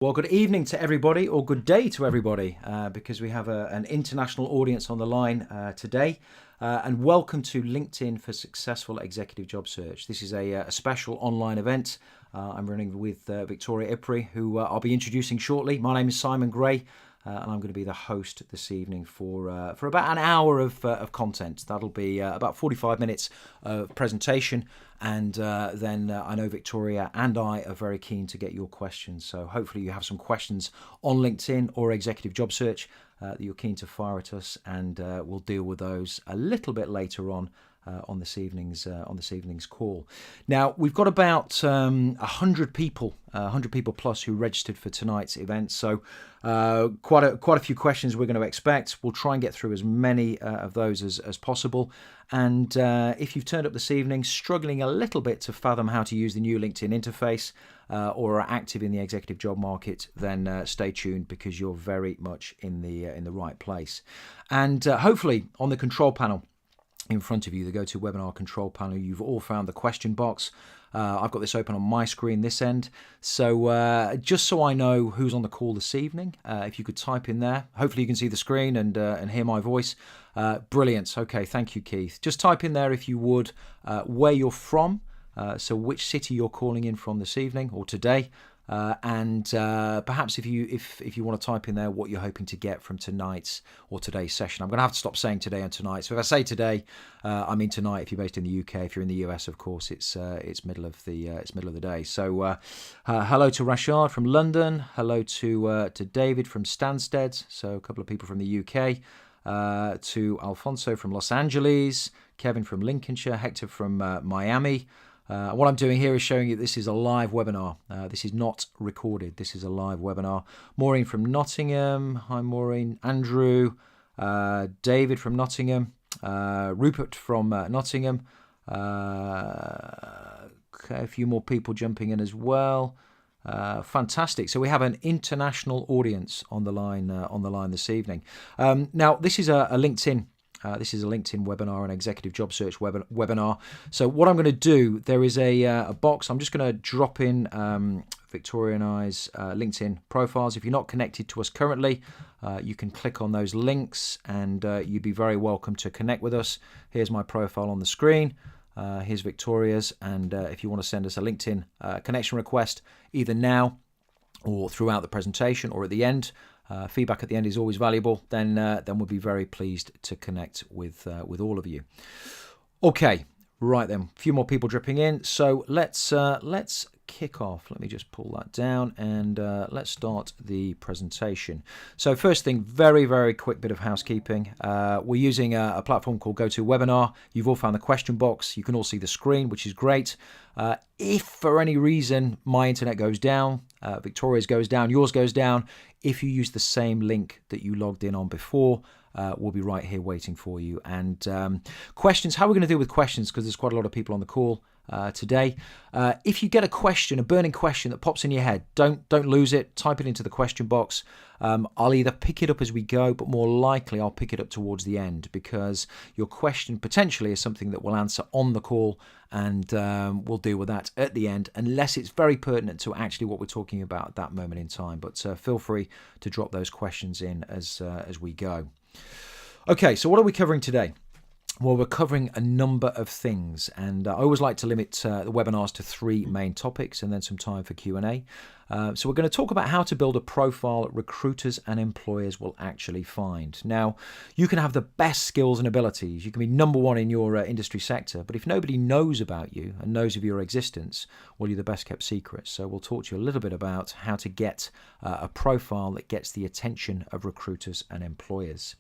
Well, good evening to everybody, or good day to everybody, because we have an international audience on the line today. And welcome to LinkedIn for Successful Executive Job Search. This is a special online event I'm running with Victoria Ipri, who I'll be introducing shortly. My name is Simon Gray, and I'm going to be the host this evening for about an hour of content. That'll be about 45 minutes of presentation, and then I know Victoria and I are very keen to get your questions. So hopefully you have some questions on LinkedIn or Executive Job Search that you're keen to fire at us, and we'll deal with those a little bit later on this evening's call. Now we've got about 100 people plus who registered for tonight's event. So quite a few questions we're going to expect. We'll try and get through as many of those as possible. And if you've turned up this evening struggling a little bit to fathom how to use the new LinkedIn interface, or are active in the executive job market, then stay tuned, because you're very much in the right place. And hopefully on the control panel in front of you, the GoToWebinar control panel, you've all found the question box. I've got this open on my screen this end. So just so I know who's on the call this evening, if you could type in there. Hopefully you can see the screen and hear my voice. Brilliant. Okay, thank you, Keith. Just type in there, if you would, where you're from. So which city you're calling in from this evening or today. And perhaps if you want to type in there what you're hoping to get from tonight's or today's session. I'm going to have to stop saying today and tonight. So if I say today, I mean tonight. If you're based in the UK, if you're in the US, of course, it's middle of the day. So hello to Rashad from London. Hello to David from Stansted. So a couple of people from the UK. To Alfonso from Los Angeles. Kevin from Lincolnshire. Hector from Miami. What I'm doing here is showing you this is a live webinar. This is not recorded. This is a live webinar. Maureen from Nottingham. Hi, Maureen. Andrew. David from Nottingham. Rupert from Nottingham. Okay, a few more people jumping in as well. Fantastic. So we have an international audience on the line this evening. Now, this is a LinkedIn. This is a LinkedIn webinar, an executive job search webinar. So what I'm going to do, there is a box. I'm just going to drop in Victoria and I's LinkedIn profiles. If you're not connected to us currently, you can click on those links, and you'd be very welcome to connect with us. Here's my profile on the screen. Here's Victoria's. And if you want to send us a LinkedIn connection request, either now or throughout the presentation or at the end, feedback at the end is always valuable. Then we'll be very pleased to connect with all of you. Okay, right then. A few more people dripping in. So let's kick off. Let me just pull that down, and let's start the presentation. So first thing, very, very quick bit of housekeeping. We're using a platform called GoToWebinar. You've all found the question box. You can all see the screen, which is great. If for any reason my internet goes down, Victoria's goes down, yours goes down, if you use the same link that you logged in on before, we'll be right here waiting for you. And questions, how we're going to deal with questions, because there's quite a lot of people on the call today. If you get a question, a burning question that pops in your head, don't lose it. Type it into the question box. I'll either pick it up as we go, but more likely I'll pick it up towards the end, because your question potentially is something that we'll answer on the call, and we'll deal with that at the end, unless it's very pertinent to actually what we're talking about at that moment in time. But feel free to drop those questions in as we go. Okay, so what are we covering today? Well, we're covering a number of things, and I always like to limit the webinars to 3 main topics and then some time for Q&A. So we're going to talk about how to build a profile recruiters and employers will actually find. Now, you can have the best skills and abilities. You can be number one in your industry sector, but if nobody knows about you and knows of your existence, well, you're the best kept secret. So we'll talk to you a little bit about how to get a profile that gets the attention of recruiters and employers.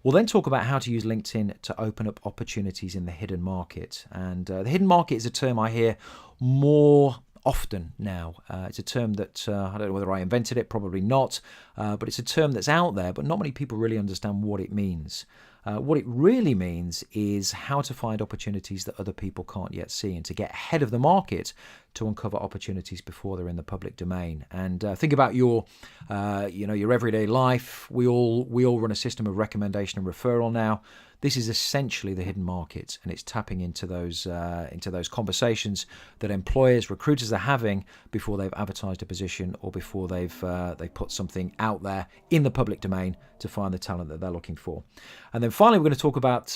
We'll then talk about how to use LinkedIn to open up opportunities in the hidden market. And the hidden market is a term I hear more often now. It's a term that I don't know whether I invented it, probably not, but it's a term that's out there, but not many people really understand what it means. What it really means is how to find opportunities that other people can't yet see, and to get ahead of the market to uncover opportunities before they're in the public domain. And think about your everyday life. We all run a system of recommendation and referral now. This is essentially the hidden market, and it's tapping into those conversations that employers, recruiters are having before they've advertised a position or before they've put something out there in the public domain to find the talent that they're looking for. And then finally, we're going to talk about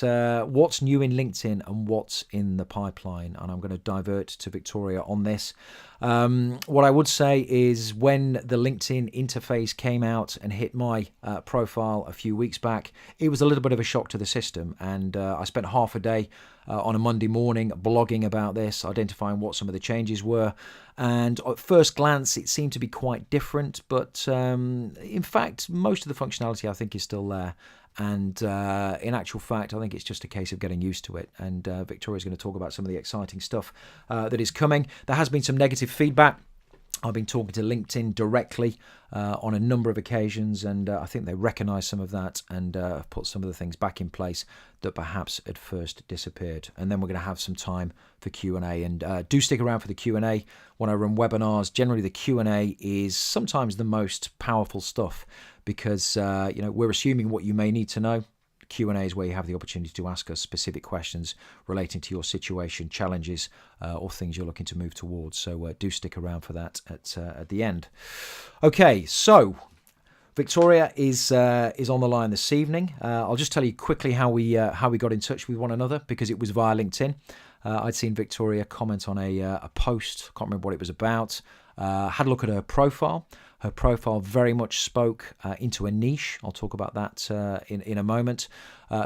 what's new in LinkedIn and what's in the pipeline. And I'm going to divert to Victoria on this. What I would say is when the LinkedIn interface came out and hit my profile a few weeks back, it was a little bit of a shock to the system. And I spent half a day on a Monday morning blogging about this, identifying what some of the changes were. And at first glance, it seemed to be quite different. But in fact, most of the functionality I think is still there. And in actual fact, I think it's just a case of getting used to it. And Victoria's going to talk about some of the exciting stuff that is coming. There has been some negative feedback. I've been talking to LinkedIn directly on a number of occasions, and I think they recognise some of that and have put some of the things back in place that perhaps at first disappeared. And then we're going to have some time for Q&A, and do stick around for the Q&A. When I run webinars, generally the Q&A is sometimes the most powerful stuff because we're assuming what you may need to know. Q&A is where you have the opportunity to ask us specific questions relating to your situation, challenges, or things you're looking to move towards. So do stick around for that at the end. Okay, so Victoria is on the line this evening. I'll just tell you quickly how we got in touch with one another because it was via LinkedIn. I'd seen Victoria comment on a post. Can't remember what it was about. Had a look at her profile. Her profile very much spoke into a niche. I'll talk about that in a moment.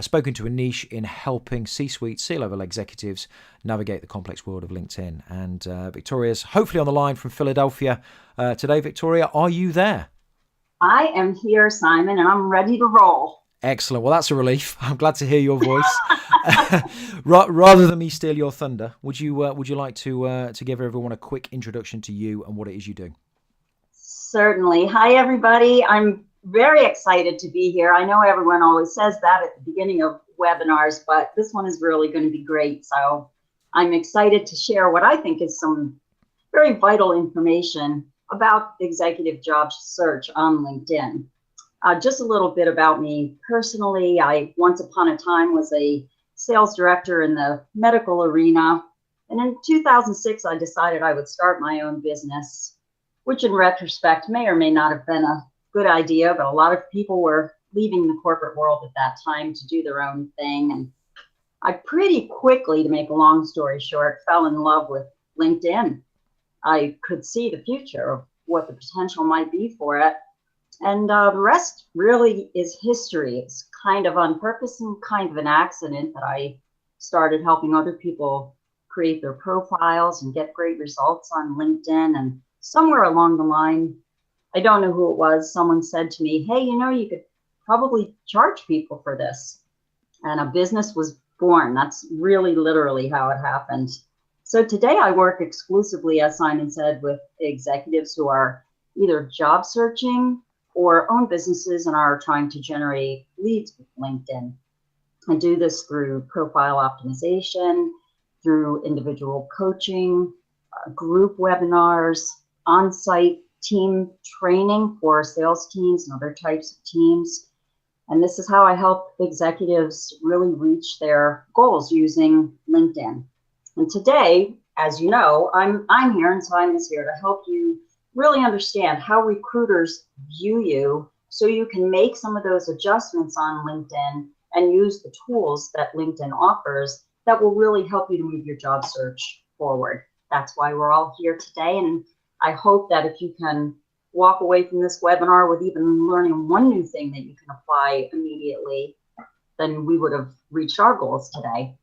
Spoke into a niche in helping C-suite, C-level executives navigate the complex world of LinkedIn. And Victoria's hopefully on the line from Philadelphia today. Victoria, are you there? I am here, Simon, and I'm ready to roll. Excellent. Well, that's a relief. I'm glad to hear your voice. Rather than me steal your thunder, would you like to give everyone a quick introduction to you and what it is you do? Certainly. Hi, everybody. I'm very excited to be here. I know everyone always says that at the beginning of webinars, but this one is really going to be great. So I'm excited to share what I think is some very vital information about executive job search on LinkedIn. Just a little bit about me personally. I once upon a time was a sales director in the medical arena. And in 2006, I decided I would start my own business, which in retrospect may or may not have been a good idea, but a lot of people were leaving the corporate world at that time to do their own thing. And I pretty quickly, to make a long story short, fell in love with LinkedIn. I could see the future of what the potential might be for it. And the rest really is history. It's kind of on purpose and kind of an accident that I started helping other people create their profiles and get great results on LinkedIn. And somewhere along the line, I don't know who it was, someone said to me, hey, you could probably charge people for this. And a business was born. That's really literally how it happened. So today I work exclusively, as Simon said, with executives who are either job searching or own businesses and are trying to generate leads with LinkedIn. I do this through profile optimization, through individual coaching, group webinars, on-site team training for sales teams and other types of teams. And this is how I help executives really reach their goals using LinkedIn. And today, as you know, I'm here and Simon is here to help you really understand how recruiters view you so you can make some of those adjustments on LinkedIn and use the tools that LinkedIn offers that will really help you to move your job search forward. That's why we're all here today. And I hope that if you can walk away from this webinar with even learning one new thing that you can apply immediately, then we would have reached our goals today.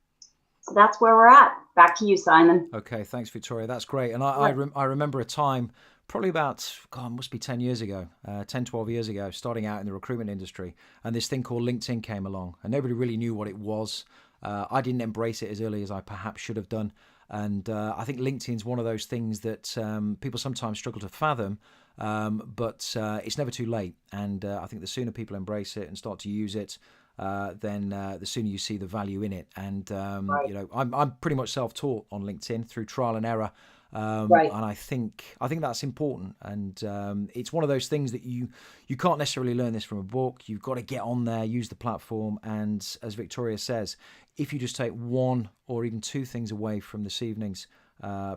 So that's where we're at. Back to you, Simon. Okay, thanks, Victoria. That's great. And I remember a time, probably about, must be 10 years ago, 10, 12 years ago, starting out in the recruitment industry. And this thing called LinkedIn came along and nobody really knew what it was. I didn't embrace it as early as I perhaps should have done. And I think LinkedIn's one of those things that people sometimes struggle to fathom, but it's never too late. And I think the sooner people embrace it and start to use it, then the sooner you see the value in it. And, Right. I'm pretty much self-taught on LinkedIn through trial and error. Right. And I think that's important. And it's one of those things that you can't necessarily learn this from a book. You've got to get on there, use the platform. And as Victoria says, if you just take one or even two things away from this evening's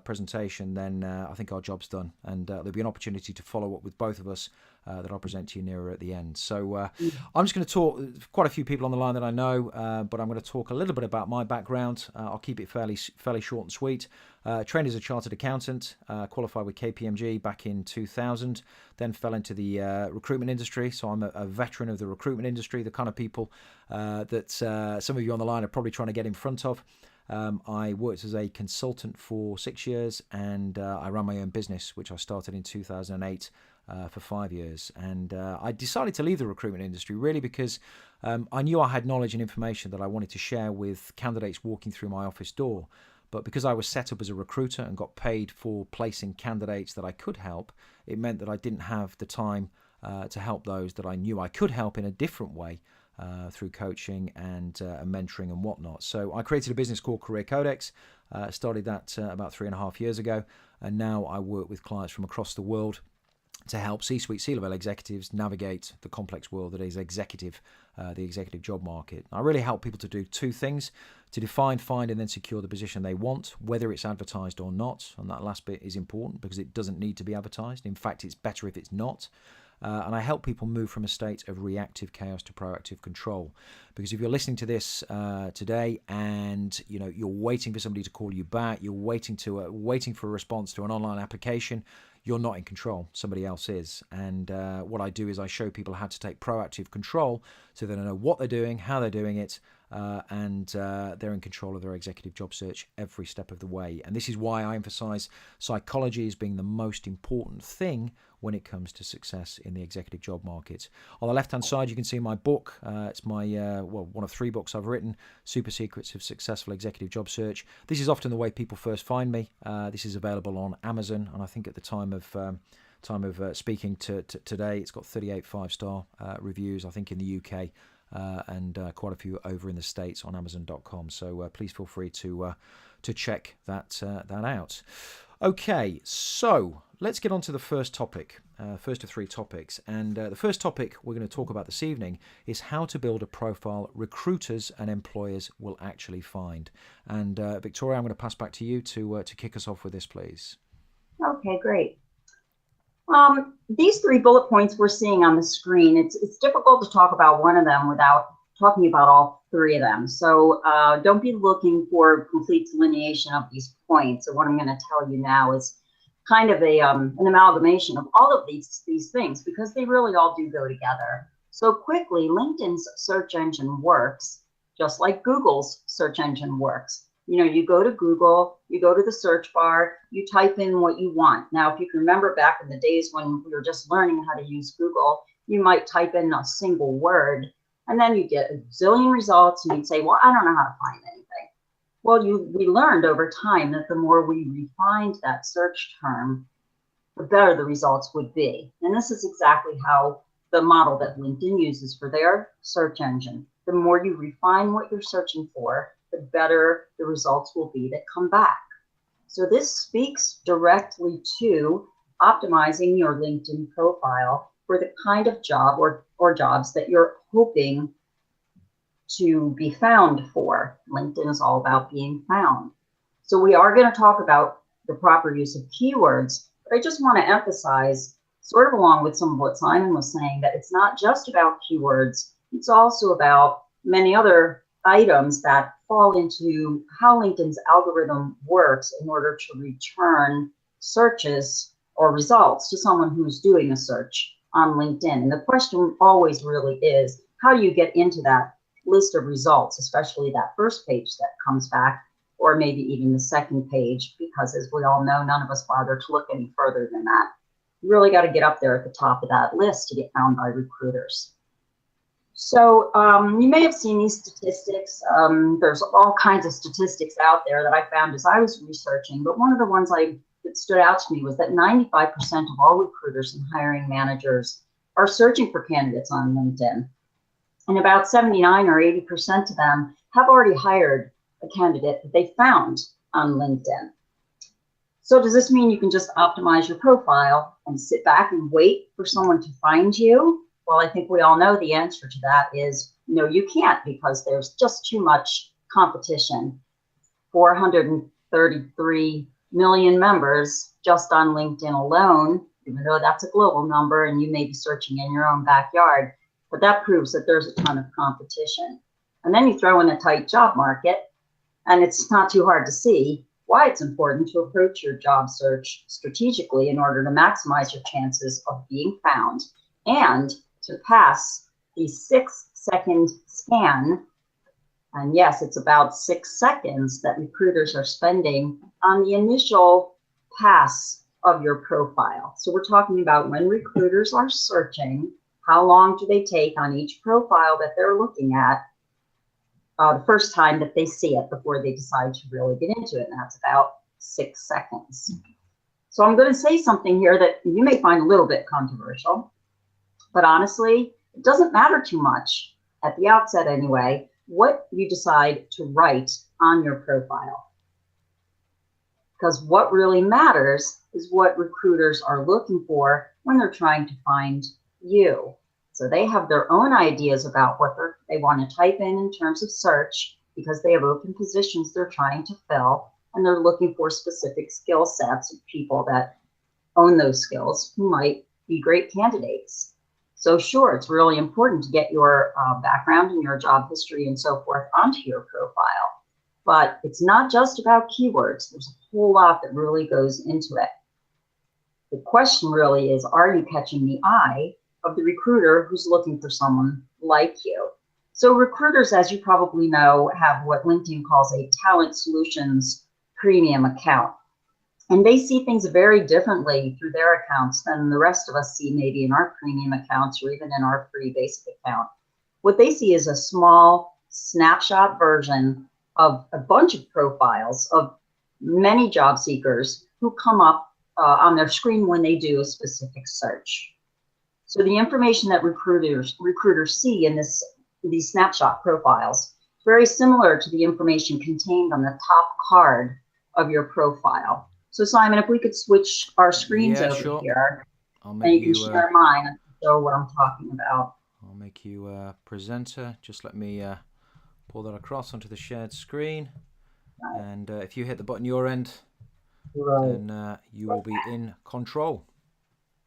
presentation, then I think our job's done. And there'll be an opportunity to follow up with both of us that I'll present to you nearer at the end. So I'm just going to talk, quite a few people on the line that I know, but I'm going to talk a little bit about my background. I'll keep it fairly short and sweet. Trained as a chartered accountant, qualified with KPMG back in 2000, then fell into the recruitment industry. So I'm a veteran of the recruitment industry, the kind of people that some of you on the line are probably trying to get in front of. I worked as a consultant for 6 years, and I ran my own business, which I started in 2008 for 5 years. And I decided to leave the recruitment industry really because I knew I had knowledge and information that I wanted to share with candidates walking through my office door. But because I was set up as a recruiter and got paid for placing candidates that I could help, it meant that I didn't have the time to help those that I knew I could help in a different way. Through coaching and mentoring and whatnot. So I created a business called Career Codex, started that about 3.5 years ago, and now I work with clients from across the world to help C-suite, C-level executives navigate the complex world that is the executive job market. I really help people to do two things: to define, find, and then secure the position they want, whether it's advertised or not. And that last bit is important because it doesn't need to be advertised. In fact, it's better if it's not. And I help people move from a state of reactive chaos to proactive control. Because if you're listening to this today and you're waiting for somebody to call you back, you're waiting for a response to an online application, you're not in control. Somebody else is. And what I do is I show people how to take proactive control so they know what they're doing, how they're doing it, and they're in control of their executive job search every step of the way. And this is why I emphasize psychology as being the most important thing when it comes to success in the executive job market. On the left-hand side, you can see my book. It's my one of 3 books I've written, Super Secrets of Successful Executive Job Search. This is often the way people first find me. This is available on Amazon, and I think at the time of speaking today, it's got 38 5-star reviews, I think, in the UK. And quite a few over in the States on Amazon.com. So please feel free to check that out. Okay, so let's get on to the first topic, first of 3 topics. And the first topic we're going to talk about this evening is how to build a profile recruiters and employers will actually find. And Victoria, I'm going to pass back to you to kick us off with this, please. Okay, great. These 3 bullet points we're seeing on the screen, it's difficult to talk about one of them without talking about all 3 of them. So don't be looking for complete delineation of these points. So what I'm going to tell you now is kind of an amalgamation of all of these things, because they really all do go together. So quickly, LinkedIn's search engine works just like Google's search engine works. You go to Google, you go to the search bar, you type in what you want. Now, if you can remember back in the days when we were just learning how to use Google, you might type in a single word, and then you get a zillion results, and you'd say, well, I don't know how to find anything. Well, we learned over time that the more we refined that search term, the better the results would be. And this is exactly how the model that LinkedIn uses for their search engine. The more you refine what you're searching for, the better the results will be that come back. So this speaks directly to optimizing your LinkedIn profile for the kind of job or jobs that you're hoping to be found for. LinkedIn is all about being found. So we are going to talk about the proper use of keywords, but I just want to emphasize, sort of along with some of what Simon was saying, that it's not just about keywords. It's also about many other items that fall into how LinkedIn's algorithm works in order to return searches or results to someone who's doing a search on LinkedIn. And the question always really is, how do you get into that list of results, especially that first page that comes back, or maybe even the second page, because as we all know, none of us bother to look any further than that. You really got to get up there at the top of that list to get found by recruiters. So you may have seen these statistics. There's all kinds of statistics out there that I found as I was researching, but one of the ones that stood out to me was that 95% of all recruiters and hiring managers are searching for candidates on LinkedIn. And about 79 or 80% of them have already hired a candidate that they found on LinkedIn. So does this mean you can just optimize your profile and sit back and wait for someone to find you? Well, I think we all know the answer to that is no, you can't, because there's just too much competition. 433 million members just on LinkedIn alone, even though that's a global number and you may be searching in your own backyard, but that proves that there's a ton of competition. And then you throw in a tight job market, and it's not too hard to see why it's important to approach your job search strategically in order to maximize your chances of being found and to pass the 6-second scan. And yes, it's about 6 seconds that recruiters are spending on the initial pass of your profile. So we're talking about when recruiters are searching, how long do they take on each profile that they're looking at the first time that they see it before they decide to really get into it, and that's about 6 seconds. So I'm going to say something here that you may find a little bit controversial, but honestly, it doesn't matter too much at the outset anyway, what you decide to write on your profile. Because what really matters is what recruiters are looking for when they're trying to find you. So they have their own ideas about what they want to type in terms of search, because they have open positions they're trying to fill, and they're looking for specific skill sets of people that own those skills who might be great candidates. So sure, it's really important to get your background and your job history and so forth onto your profile, but it's not just about keywords. There's a whole lot that really goes into it. The question really is, are you catching the eye of the recruiter who's looking for someone like you? So recruiters, as you probably know, have what LinkedIn calls a talent solutions premium account. And they see things very differently through their accounts than the rest of us see maybe in our premium accounts or even in our free basic account. What they see is a small snapshot version of a bunch of profiles of many job seekers who come up on their screen when they do a specific search. So the information that recruiters see in these snapshot profiles is very similar to the information contained on the top card of your profile. So Simon, if we could switch our screens over sure. here, I'll make and you can share mine and show what I'm talking about. I'll make you a presenter. Just let me pull that across onto the shared screen. Right. And if you hit the button your end, right, then you will be in control.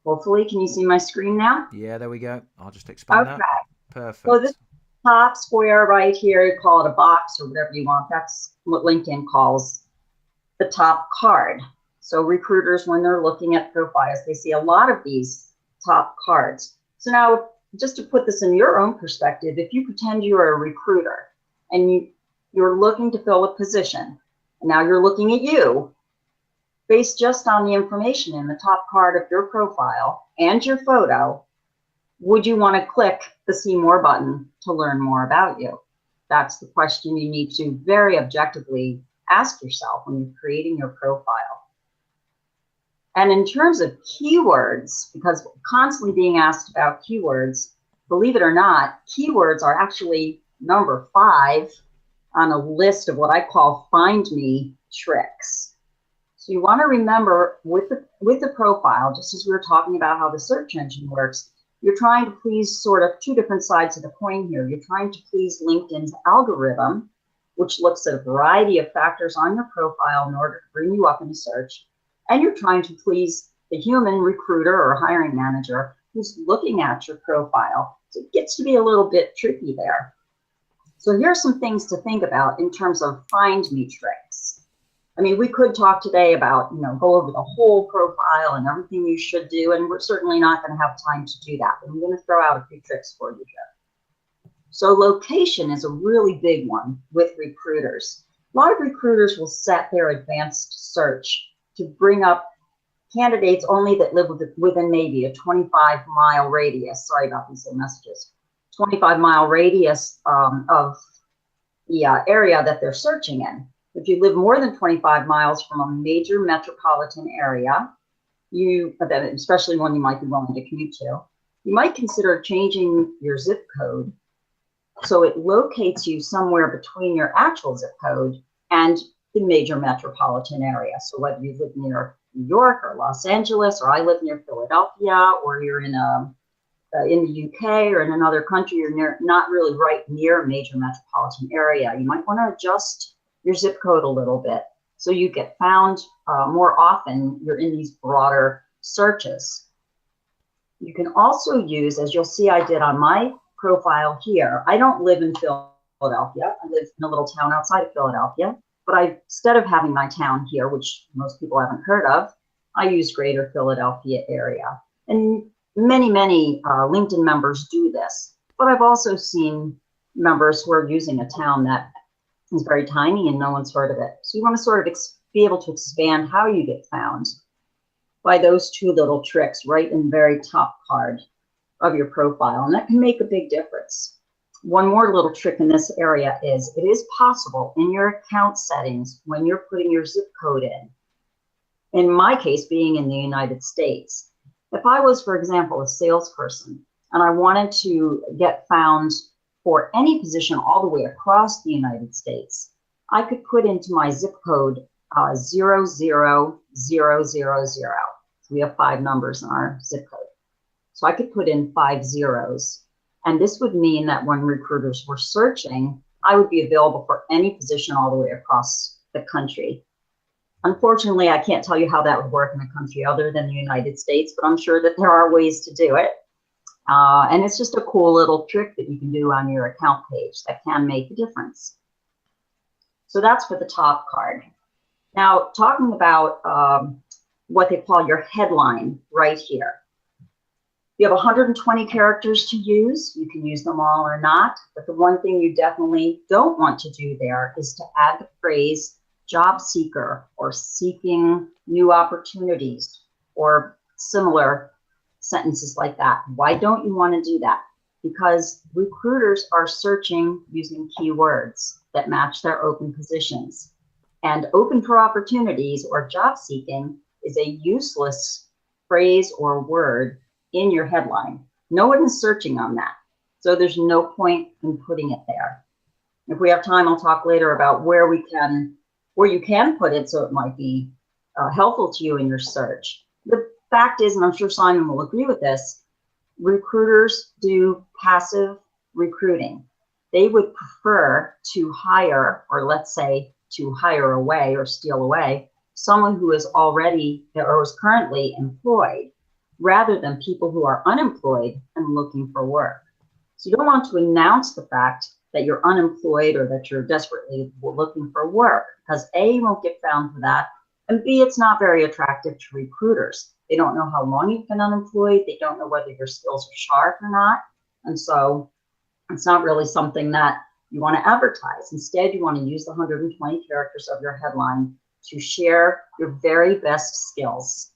Hopefully, can you see my screen now? Yeah, there we go. I'll just expand that. Perfect. So this top square right here, you call it a box or whatever you want. That's what LinkedIn calls the top card. So recruiters, when they're looking at profiles, they see a lot of these top cards. So now, just to put this in your own perspective, if you pretend you're a recruiter and you're looking to fill a position, and now you're looking at you, based just on the information in the top card of your profile and your photo, would you want to click the See More button to learn more about you? That's the question you need to very objectively ask yourself when you're creating your profile. And in terms of keywords, because we're constantly being asked about keywords, believe it or not, keywords are actually number 5 on a list of what I call find me tricks. So you want to remember with the profile, just as we were talking about how the search engine works, you're trying to please sort of 2 different sides of the coin here. You're trying to please LinkedIn's algorithm, which looks at a variety of factors on your profile in order to bring you up in a search. And you're trying to please the human recruiter or hiring manager who's looking at your profile. So it gets to be a little bit tricky there. So here's some things to think about in terms of find me tricks. I mean, we could talk today about, go over the whole profile and everything you should do, and we're certainly not going to have time to do that. But I'm going to throw out a few tricks for you here. So location is a really big one with recruiters. A lot of recruiters will set their advanced search to bring up candidates only that live within maybe a 25-mile radius. Sorry about these little messages. 25-mile radius of the area that they're searching in. If you live more than 25 miles from a major metropolitan area, especially one you might be willing to commute to, you might consider changing your zip code so it locates you somewhere between your actual zip code and the major metropolitan area. So whether you live near New York or Los Angeles, or I live near Philadelphia, or you're in the UK or in another country, you're not really right near a major metropolitan area, you might want to adjust your zip code a little bit so you get found more often. You're in these broader searches. You can also use, as you'll see I did on my profile here, I don't live in Philadelphia. I live in a little town outside of Philadelphia, but instead of having my town here, which most people haven't heard of, I use greater Philadelphia area. And many LinkedIn members do this, but I've also seen members who are using a town that is very tiny and no one's heard of it. So you want to sort of be able to expand how you get found by those two little tricks right in the very top card of your profile, and that can make a big difference. One more little trick in this area is it is possible in your account settings when you're putting your zip code in my case being in the United States, if I was, for example, a salesperson and I wanted to get found for any position all the way across the United States, I could put into my zip code 00000. We have 5 numbers in our zip code. So I could put in 5 zeros. And this would mean that when recruiters were searching, I would be available for any position all the way across the country. Unfortunately, I can't tell you how that would work in a country other than the United States, but I'm sure that there are ways to do it. And it's just a cool little trick that you can do on your account page that can make a difference. So that's for the top card. Now, talking about what they call your headline right here. You have 120 characters to use. You can use them all or not, but the one thing you definitely don't want to do there is to add the phrase job seeker or seeking new opportunities or similar sentences like that. Why don't you want to do that? Because recruiters are searching using keywords that match their open positions. And open for opportunities or job seeking is a useless phrase or word in your headline. No one is searching on that. So there's no point in putting it there. If we have time, I'll talk later about where you can put it so it might be helpful to you in your search. The fact is, and I'm sure Simon will agree with this, recruiters do passive recruiting. They would prefer to hire, or let's say to hire away or steal away, someone who is already or is currently employed, rather than people who are unemployed and looking for work. So you don't want to announce the fact that you're unemployed or that you're desperately looking for work, because A, you won't get found for that, and B, it's not very attractive to recruiters. They don't know how long you've been unemployed. They don't know whether your skills are sharp or not. And so it's not really something that you want to advertise. Instead, you want to use the 120 characters of your headline to share your very best skills.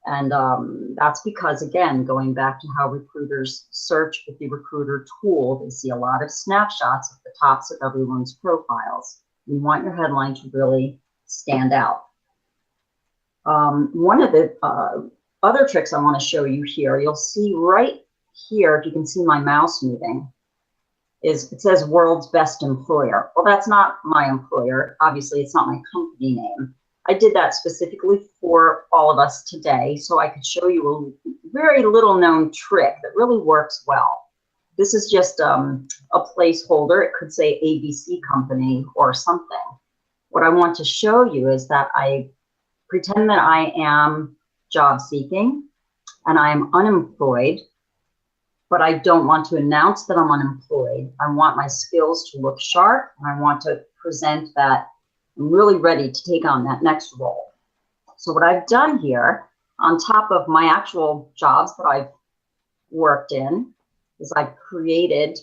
And that's because, again, going back to how recruiters search with the recruiter tool, they see a lot of snapshots of the tops of everyone's profiles. You want your headline to really stand out. One of the other tricks I want to show you here, you'll see right here, if you can see my mouse moving, is it says world's best employer. Well, that's not my employer. Obviously, it's not my company name. I did that specifically for all of us today so I could show you a very little known trick that really works well. This is just a placeholder. It could say ABC company or something. What I want to show you is that I pretend that I am job seeking and I am unemployed, but I don't want to announce that I'm unemployed. I want my skills to look sharp, and I want to present that I'm really ready to take on that next role. So what I've done here, on top of my actual jobs that I've worked in, is I've created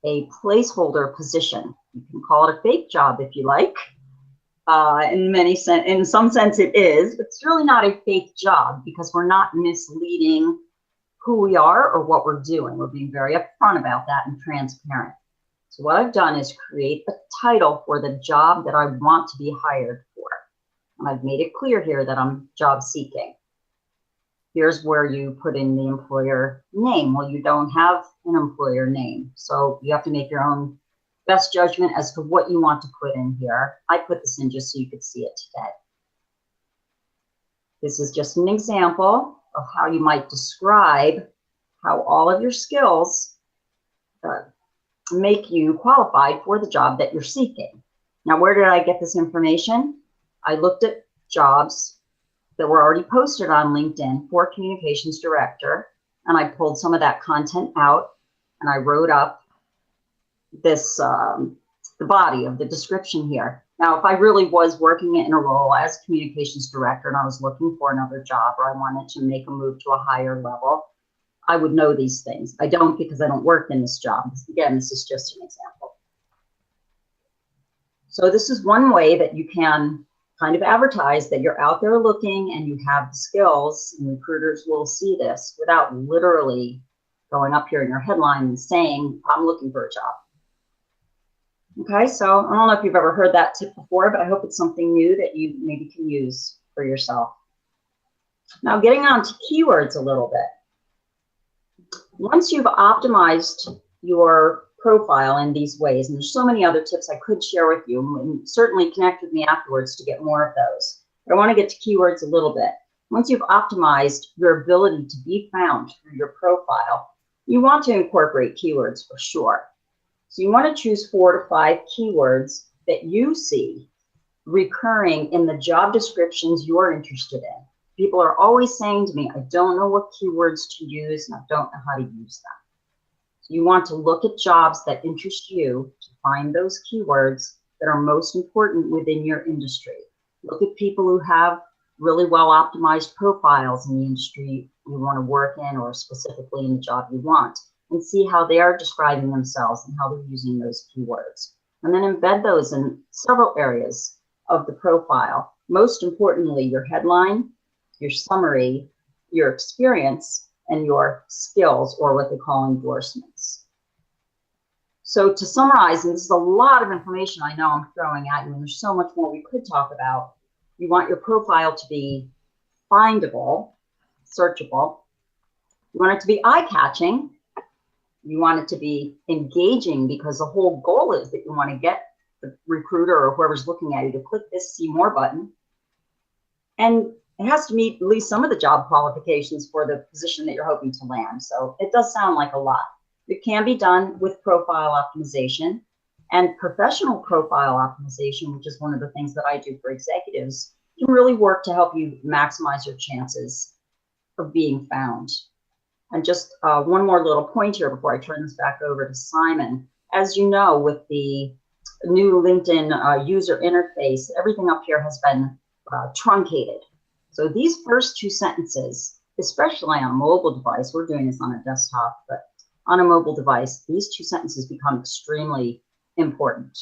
a placeholder position. You can call it a fake job if you like. In some sense it is, but it's really not a fake job because we're not misleading who we are or what we're doing. We're being very upfront about that and transparent. So what I've done is create a title for the job that I want to be hired for. And I've made it clear here that I'm job seeking. Here's where you put in the employer name. Well, you don't have an employer name, so you have to make your own best judgment as to what you want to put in here. I put this in just so you could see it today. This is just an example of how you might describe how all of your skills make you qualified for the job that you're seeking. Now, where did I get this information? I looked at jobs that were already posted on LinkedIn for communications director, and I pulled some of that content out, and I wrote up this, the body of the description here. Now, if I really was working in a role as communications director and I was looking for another job, or I wanted to make a move to a higher level, I would know these things. I don't, because I don't work in this job. Again, this is just an example. So this is one way that you can kind of advertise that you're out there looking and you have the skills, and recruiters will see this without literally going up here in your headline and saying, I'm looking for a job. Okay, so I don't know if you've ever heard that tip before, but I hope it's something new that you maybe can use for yourself. Now, getting on to keywords a little bit. Once you've optimized your profile in these ways, and there's so many other tips I could share with you, and certainly connect with me afterwards to get more of those. But I want to get to keywords a little bit. Once you've optimized your ability to be found through your profile, you want to incorporate keywords for sure. So you want to choose 4 to 5 keywords that you see recurring in the job descriptions you're interested in. People are always saying to me, I don't know what keywords to use and I don't know how to use them. So you want to look at jobs that interest you to find those keywords that are most important within your industry. Look at people who have really well optimized profiles in the industry you want to work in, or specifically in the job you want, and see how they are describing themselves and how they're using those keywords. And then embed those in several areas of the profile. Most importantly, your headline, your summary, your experience, and your skills, or what they call endorsements. So to summarize, and this is a lot of information I know I'm throwing at you, and there's so much more we could talk about. You want your profile to be findable, searchable. You want it to be eye-catching. You want it to be engaging, because the whole goal is that you want to get the recruiter or whoever's looking at you to click this see more button. And it has to meet at least some of the job qualifications for the position that you're hoping to land. So it does sound like a lot. It can be done with profile optimization and professional profile optimization, which is one of the things that I do for executives, can really work to help you maximize your chances of being found. And just one more little point here before I turn this back over to Simon. As you know, with the new LinkedIn user interface, everything up here has been truncated. So these first 2 sentences, especially on a mobile device, we're doing this on a desktop, but on a mobile device, these 2 sentences become extremely important.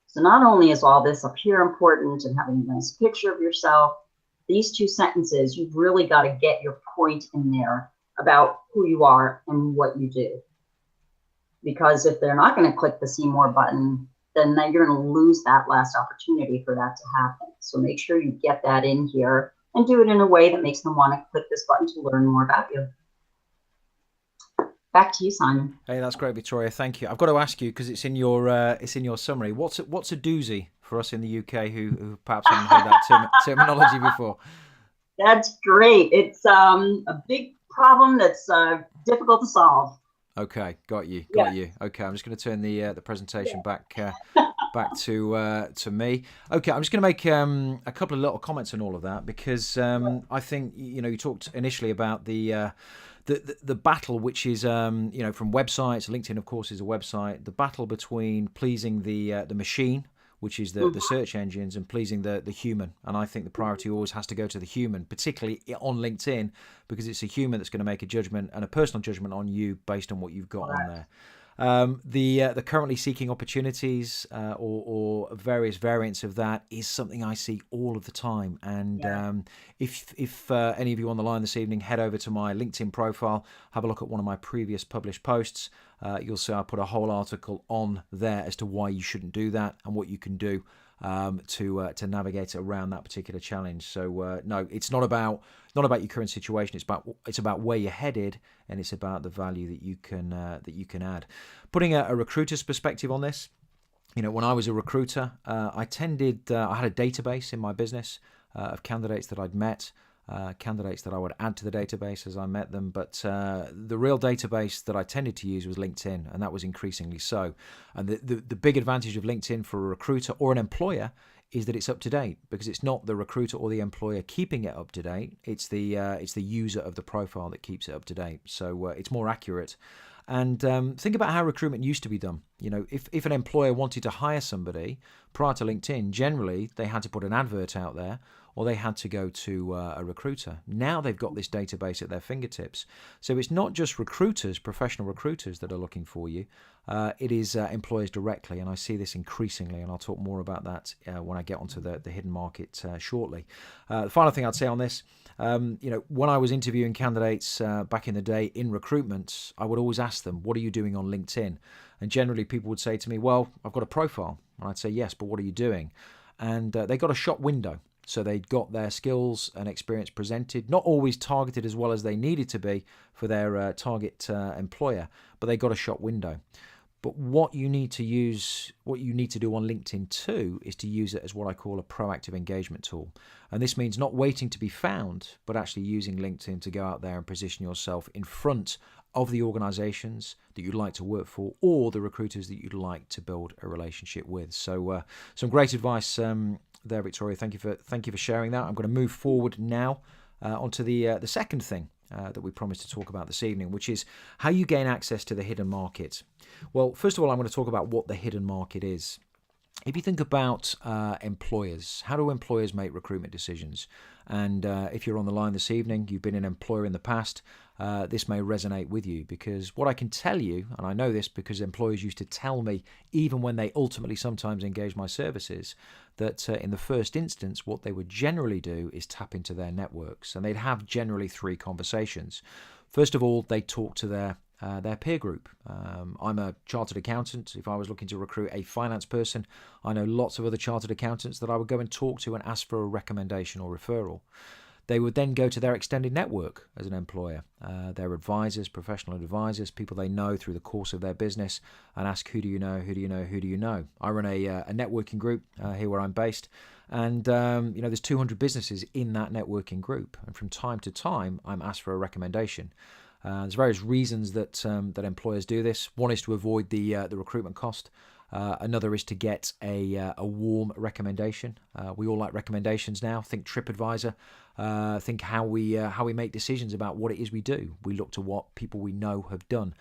So not only is all this up here important and having a nice picture of yourself, these 2 sentences, you've really got to get your point in there about who you are and what you do. Because if they're not going to click the see more button, then you're going to lose that last opportunity for that to happen. So make sure you get that in here and do it in a way that makes them want to click this button to learn more about you. Back to you, Simon. Hey, that's great, Victoria. Thank you. I've got to ask you, because it's in your summary. What's a doozy for us in the UK who perhaps haven't heard that terminology before? That's great. It's a big problem that's difficult to solve. Okay, got you. Okay, I'm just going to turn the presentation back to me. Okay, I'm just going to make a couple of little comments on all of that, because I think you talked initially about the battle, which is from websites. LinkedIn, of course, is a website. The battle between pleasing the machine, which is the search engines, and pleasing the human. And I think the priority always has to go to the human, particularly on LinkedIn, because it's a human that's going to make a judgment, and a personal judgment, on you based on what you've got on there. The currently seeking opportunities or various variants of that is something I see all of the time. And if any of you on the line this evening, head over to my LinkedIn profile, have a look at one of my previous published posts. You'll see I put a whole article on there as to why you shouldn't do that and what you can do to navigate around that particular challenge. So no, it's not about your current situation. It's about where you're headed, and it's about the value that you can add. Putting a recruiter's perspective on this, When I was a recruiter, I had a database in my business of candidates that I'd met, candidates that I would add to the database as I met them. But the real database that I tended to use was LinkedIn, and that was increasingly so. And the big advantage of LinkedIn for a recruiter or an employer is that it's up to date, because it's not the recruiter or the employer keeping it up to date. It's the user of the profile that keeps it up to date. So it's more accurate. And think about how recruitment used to be done. If an employer wanted to hire somebody prior to LinkedIn, generally they had to put an advert out there, or they had to go to a recruiter. Now they've got this database at their fingertips. So it's not just recruiters, professional recruiters, that are looking for you. It is employers directly, and I see this increasingly, and I'll talk more about that when I get onto the hidden market shortly. The final thing I'd say on this, when I was interviewing candidates back in the day in recruitment, I would always ask them, what are you doing on LinkedIn? And generally people would say to me, well, I've got a profile. And I'd say, yes, but what are you doing? And they got a shop window. So they got their skills and experience presented, not always targeted as well as they needed to be for their target employer, but they got a shop window. But what you need to do on LinkedIn too, is to use it as what I call a proactive engagement tool. And this means not waiting to be found, but actually using LinkedIn to go out there and position yourself in front of the organizations that you'd like to work for, or the recruiters that you'd like to build a relationship with. So some great advice there, Victoria. Thank you for sharing that. I'm going to move forward now onto the second thing that we promised to talk about this evening, which is how you gain access to the hidden market. Well, first of all, I'm going to talk about what the hidden market is. If you think about employers, how do employers make recruitment decisions? And if you're on the line this evening, you've been an employer in the past, this may resonate with you, because what I can tell you, and I know this because employers used to tell me, even when they ultimately sometimes engage my services, that in the first instance, what they would generally do is tap into their networks, and they'd have generally three conversations. First of all, they talk to their peer group. I'm a chartered accountant. If I was looking to recruit a finance person, I know lots of other chartered accountants that I would go and talk to and ask for a recommendation or referral. They would then go to their extended network as an employer, their advisors, professional advisors, people they know through the course of their business, and ask, who do you know, who do you know, who do you know? I run a networking group here where I'm based, and there's 200 businesses in that networking group, and from time to time I'm asked for a recommendation. There's various reasons that employers do this. One is to avoid the recruitment cost. Another is to get a warm recommendation. We all like recommendations now. Think TripAdvisor. Think how we make decisions about what it is we do. We look to what people we know have done,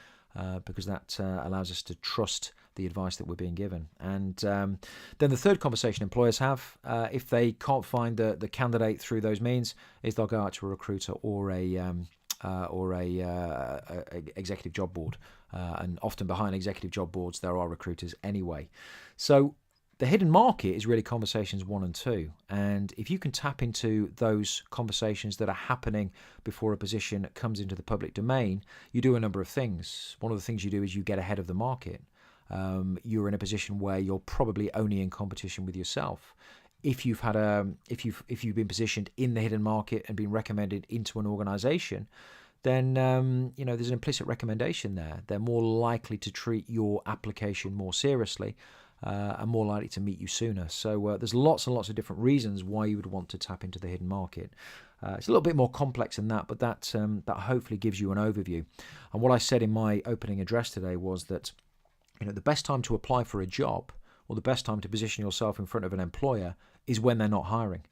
because that allows us to trust the advice that we're being given. And then the third conversation employers have, if they can't find the candidate through those means, is they'll go out to a recruiter or a executive job board, and often behind executive job boards there are recruiters anyway. So the hidden market is really conversations 1 and 2, and if you can tap into those conversations that are happening before a position comes into the public domain, you do a number of things. One of the things you do is you get ahead of the market. You're in a position where you're probably only in competition with yourself. If you've been positioned in the hidden market and been recommended into an organization, then there's an implicit recommendation there. They're more likely to treat your application more seriously, and more likely to meet you sooner. So there's lots and lots of different reasons why you would want to tap into the hidden market. It's a little bit more complex than that, but that hopefully gives you an overview. And what I said in my opening address today was that the best time to apply for a job, or the best time to position yourself in front of an employer, is when they're not hiring.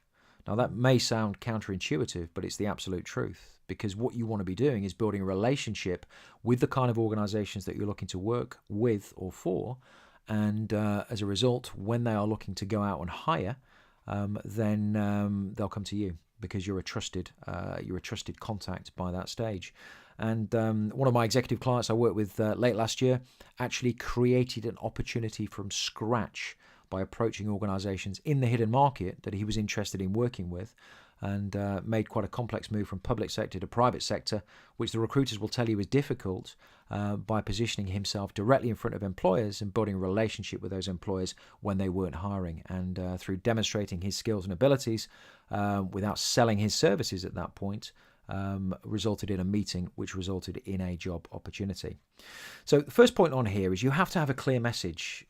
Now that may sound counterintuitive, but it's the absolute truth, because what you want to be doing is building a relationship with the kind of organizations that you're looking to work with or for, and as a result, when they are looking to go out and hire, then they'll come to you, because you're a trusted contact by that stage. And one of my executive clients I worked with late last year actually created an opportunity from scratch by approaching organizations in the hidden market that he was interested in working with, and made quite a complex move from public sector to private sector, which the recruiters will tell you is difficult, by positioning himself directly in front of employers and building a relationship with those employers when they weren't hiring. And through demonstrating his skills and abilities, without selling his services at that point, resulted in a meeting, which resulted in a job opportunity. So the first point on here is you have to have a clear message.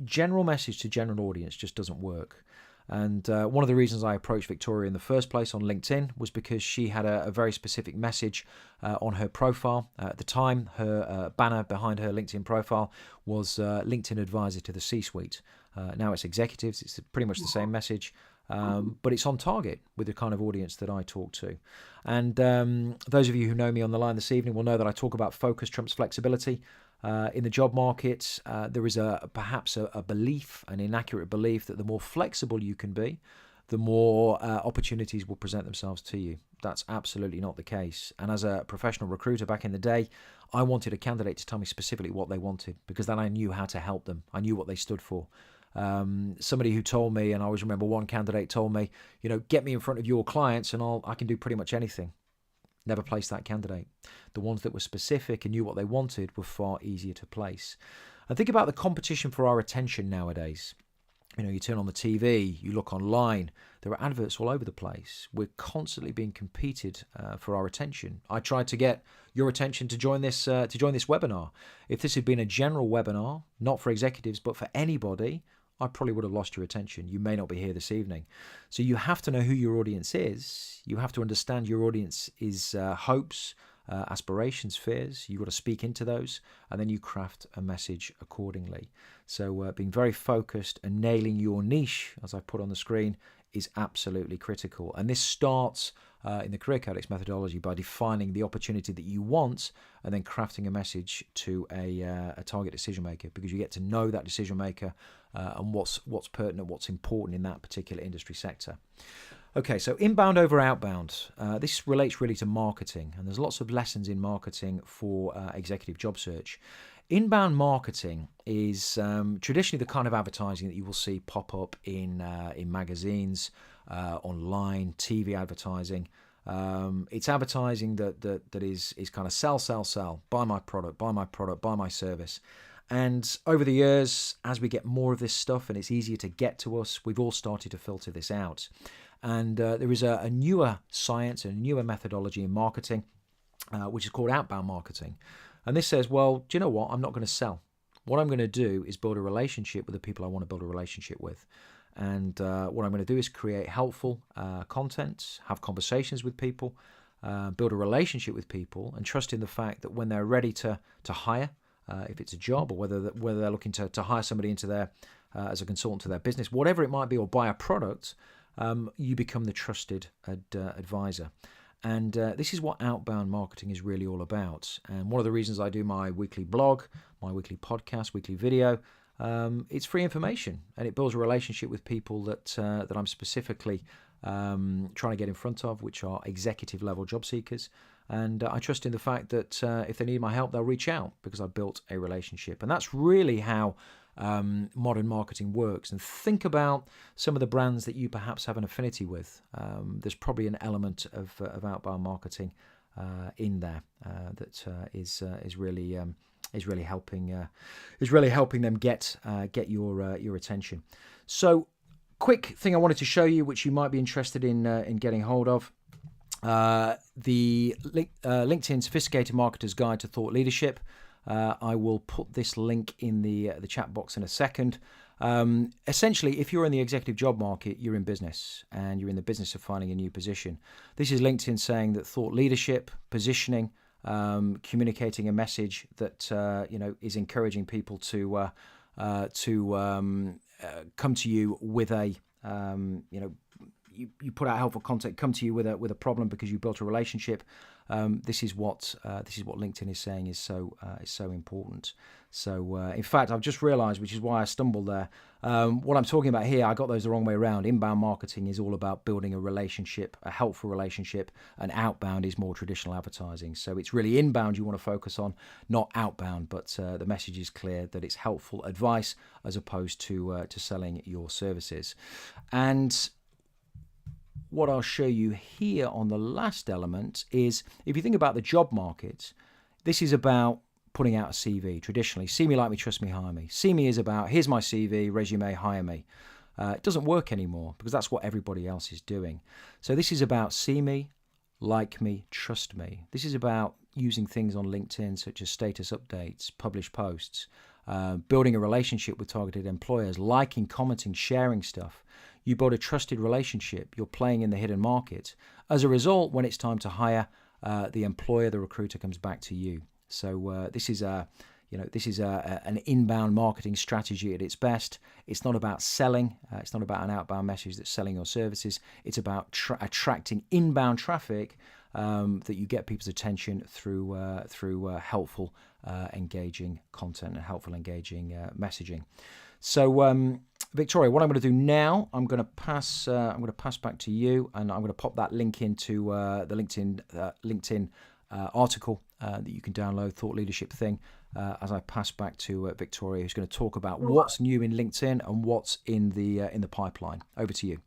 General message to general audience just doesn't work. And one of the reasons I approached Victoria in the first place on LinkedIn was because she had a very specific message on her profile. At the time, her banner behind her LinkedIn profile was LinkedIn Advisor to the C-suite. Now it's executives. It's pretty much the same message, but it's on target with the kind of audience that I talk to. And those of you who know me on the line this evening will know that I talk about focus trumps flexibility. In the job market, there is perhaps a belief, an inaccurate belief, that the more flexible you can be, the more opportunities will present themselves to you. That's absolutely not the case. And as a professional recruiter back in the day, I wanted a candidate to tell me specifically what they wanted, because then I knew how to help them. I knew what they stood for. Somebody who told me, and I always remember one candidate told me, get me in front of your clients and I can do pretty much anything. Never placed that candidate. The ones that were specific and knew what they wanted were far easier to place. And think about the competition for our attention nowadays. You turn on the TV, you look online, there are adverts all over the place. We're constantly being competed for our attention. I tried to get your attention to join this webinar. If this had been a general webinar, not for executives, but for anybody, I probably would have lost your attention. You may not be here this evening. So you have to know who your audience is. You have to understand your audience's hopes, aspirations, fears. You've got to speak into those, and then you craft a message accordingly. So being very focused and nailing your niche, as I put on the screen, is absolutely critical. And this starts in the Career Codex methodology by defining the opportunity that you want and then crafting a message to a target decision maker, because you get to know that decision maker and what's pertinent, what's important in that particular industry sector. Okay, so inbound over outbound. This relates really to marketing, and there's lots of lessons in marketing for executive job search. Inbound marketing is traditionally the kind of advertising that you will see pop up in magazines, online, TV advertising. It's advertising that is kind of sell, buy my product, buy my service. And over the years, as we get more of this stuff and it's easier to get to us, we've all started to filter this out. And there is a newer science and a newer methodology in marketing, which is called outbound marketing. And this says, well, do you know what? I'm not going to sell. What I'm going to do is build a relationship with the people I want to build a relationship with. And what I'm going to do is create helpful content, have conversations with people, build a relationship with people, and trust in the fact that when they're ready to hire, if it's a job, or whether they're looking to hire somebody into their as a consultant to their business, whatever it might be, or buy a product, you become the trusted advisor. And this is what outbound marketing is really all about. And one of the reasons I do my weekly blog, my weekly podcast, weekly video, it's free information, and it builds a relationship with people that I'm specifically trying to get in front of, which are executive level job seekers. And I trust in the fact that if they need my help, they'll reach out because I've built a relationship. And that's really how modern marketing works. And think about some of the brands that you perhaps have an affinity with. There's probably an element of outbound marketing in there that is really helping them get your attention. So, quick thing I wanted to show you, which you might be interested in getting hold of. The LinkedIn Sophisticated Marketer's Guide to Thought Leadership. I will put this link in the chat box in a second. Essentially, if you're in the executive job market, you're in business, and you're in the business of finding a new position. This is LinkedIn saying that thought leadership, positioning, communicating a message that is encouraging people to come to you with a you put out helpful content, come to you with a problem because you built a relationship. This is what LinkedIn is saying is so important. So in fact, I've just realised, which is why I stumbled there. What I'm talking about here, I got those the wrong way around. Inbound marketing is all about building a relationship, a helpful relationship, and outbound is more traditional advertising. So it's really inbound you want to focus on, not outbound. But the message is clear that it's helpful advice as opposed to selling your services. And what I'll show you here on the last element is, if you think about the job market, this is about putting out a CV. Traditionally, see me, like me, trust me, hire me. See me is about, here's my CV, resume, hire me. It doesn't work anymore because that's what everybody else is doing. So this is about see me, like me, trust me. This is about using things on LinkedIn such as status updates, published posts, building a relationship with targeted employers, liking, commenting, sharing stuff. You build a trusted relationship. You're playing in the hidden market. As a result, when it's time to hire, the employer, the recruiter comes back to you. So this is an inbound marketing strategy at its best. It's not about selling. It's not about an outbound message that's selling your services. It's about attracting inbound traffic that you get people's attention through helpful, engaging content and helpful, engaging messaging. So, Victoria, what I'm going to do now, I'm going to pass back to you, and I'm going to pop that link into the LinkedIn article that you can download, thought leadership thing, as I pass back to Victoria, who's going to talk about what's new in LinkedIn and what's in the pipeline. Over to you.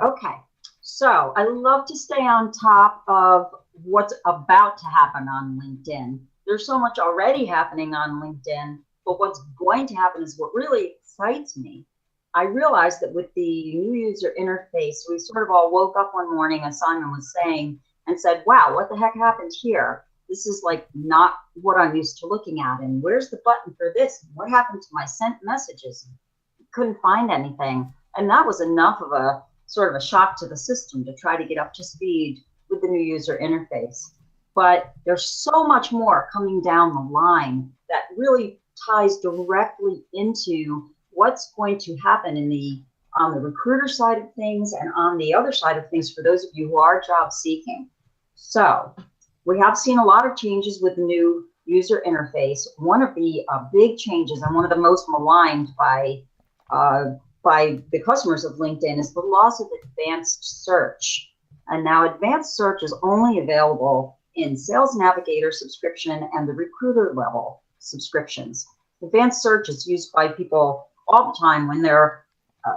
Okay, so I love to stay on top of what's about to happen on LinkedIn. There's so much already happening on LinkedIn, but what's going to happen is what really excites me. I realized that with the new user interface, we sort of all woke up one morning, as Simon was saying, and said, wow, what the heck happened here? This is like not what I'm used to looking at. And where's the button for this? What happened to my sent messages? Couldn't find anything. And that was enough of a sort of a shock to the system to try to get up to speed with the new user interface. But there's so much more coming down the line that really ties directly into what's going to happen on the recruiter side of things and on the other side of things for those of you who are job seeking. So we have seen a lot of changes with the new user interface. One of the big changes, and one of the most maligned by the customers of LinkedIn, is the loss of advanced search. And now advanced search is only available in Sales Navigator subscription and the recruiter level subscriptions. Advanced search is used by people all the time when they're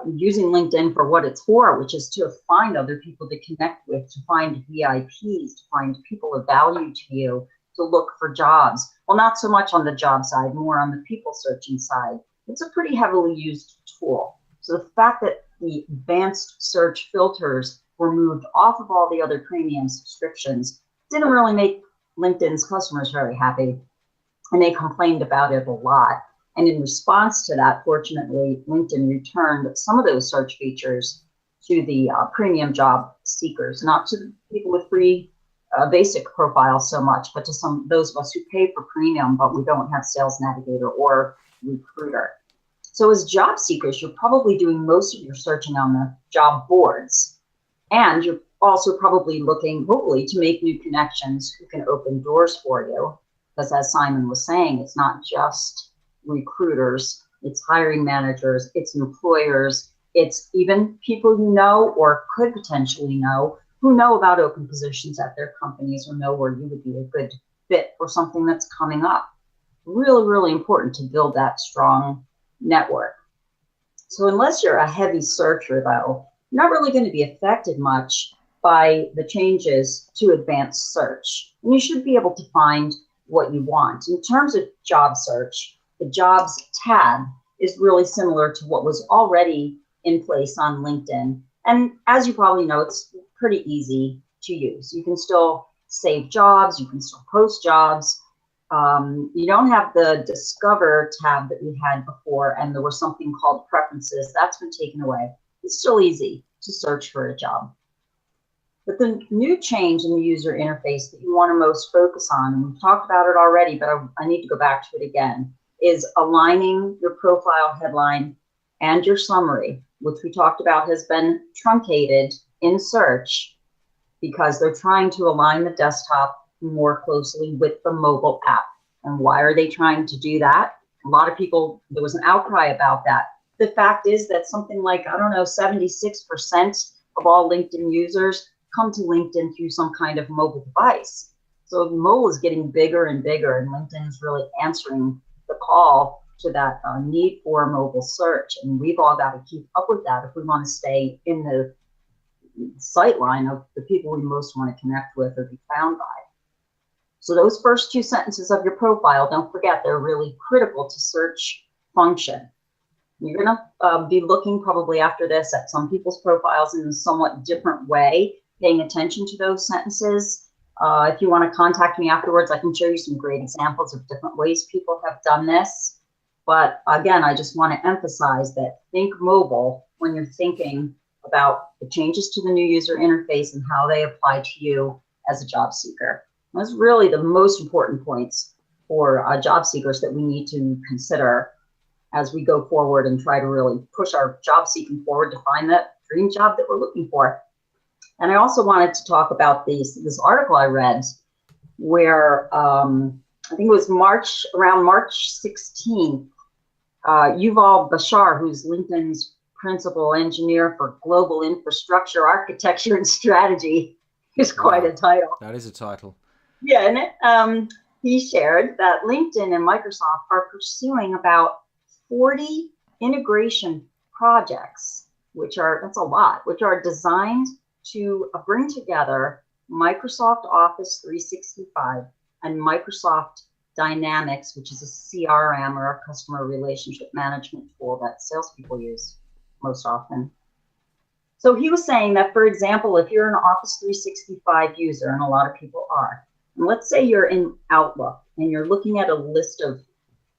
using LinkedIn for what it's for, which is to find other people to connect with, to find VIPs, to find people of value to you, to look for jobs. Well, not so much on the job side, more on the people searching side. It's a pretty heavily used tool. So the fact that the advanced search filters were moved off of all the other premium subscriptions didn't really make LinkedIn's customers very happy, and they complained about it a lot. And in response to that, fortunately, LinkedIn returned some of those search features to the premium job seekers, not to the people with free basic profiles so much, but to those of us who pay for premium, but we don't have Sales Navigator or Recruiter. So as job seekers, you're probably doing most of your searching on the job boards. And you're also probably looking, hopefully, to make new connections who can open doors for you. Because as Simon was saying, it's not just recruiters, it's hiring managers, it's employers, it's even people you know or could potentially know who know about open positions at their companies or know where you would be a good fit for something that's coming up. Really, really important to build that strong network. So unless you're a heavy searcher, though, you're not really going to be affected much by the changes to advanced search. And you should be able to find what you want. In terms of job search, the jobs tab is really similar to what was already in place on LinkedIn. And as you probably know, it's pretty easy to use. You can still save jobs, you can still post jobs. You don't have the Discover tab that we had before, and there was something called Preferences. That's been taken away. It's still easy to search for a job. But the new change in the user interface that you want to most focus on, and we've talked about it already, but I need to go back to it again, is aligning your profile headline and your summary, which we talked about has been truncated in search because they're trying to align the desktop more closely with the mobile app. And why are they trying to do that? A lot of people, there was an outcry about that. The fact is that something like, 76% of all LinkedIn users come to LinkedIn through some kind of mobile device. So mobile is getting bigger and bigger, and LinkedIn is really answering the call to that need for mobile search. And we've all got to keep up with that if we want to stay in the sightline of the people we most want to connect with or be found by. So those first two sentences of your profile, don't forget, they're really critical to search function. You're going to be looking probably after this at some people's profiles in a somewhat different way paying attention to those sentences. If you want to contact me afterwards, I can show you some great examples of different ways people have done this. But again, I just want to emphasize that think mobile when you're thinking about the changes to the new user interface and how they apply to you as a job seeker. Those are really the most important points for job seekers that we need to consider as we go forward and try to really push our job seeking forward to find that dream job that we're looking for. And I also wanted to talk about this article I read where I think it was around March 16th, Yuval Bashar, who's LinkedIn's principal engineer for global infrastructure architecture and strategy, is quite a title. That is a title. Yeah, and he shared that LinkedIn and Microsoft are pursuing about 40 integration projects, that's a lot, which are designed to bring together Microsoft Office 365 and Microsoft Dynamics, which is a CRM or a customer relationship management tool that salespeople use most often. So he was saying that, for example, if you're an Office 365 user, and a lot of people are, and let's say you're in Outlook and you're looking at a list of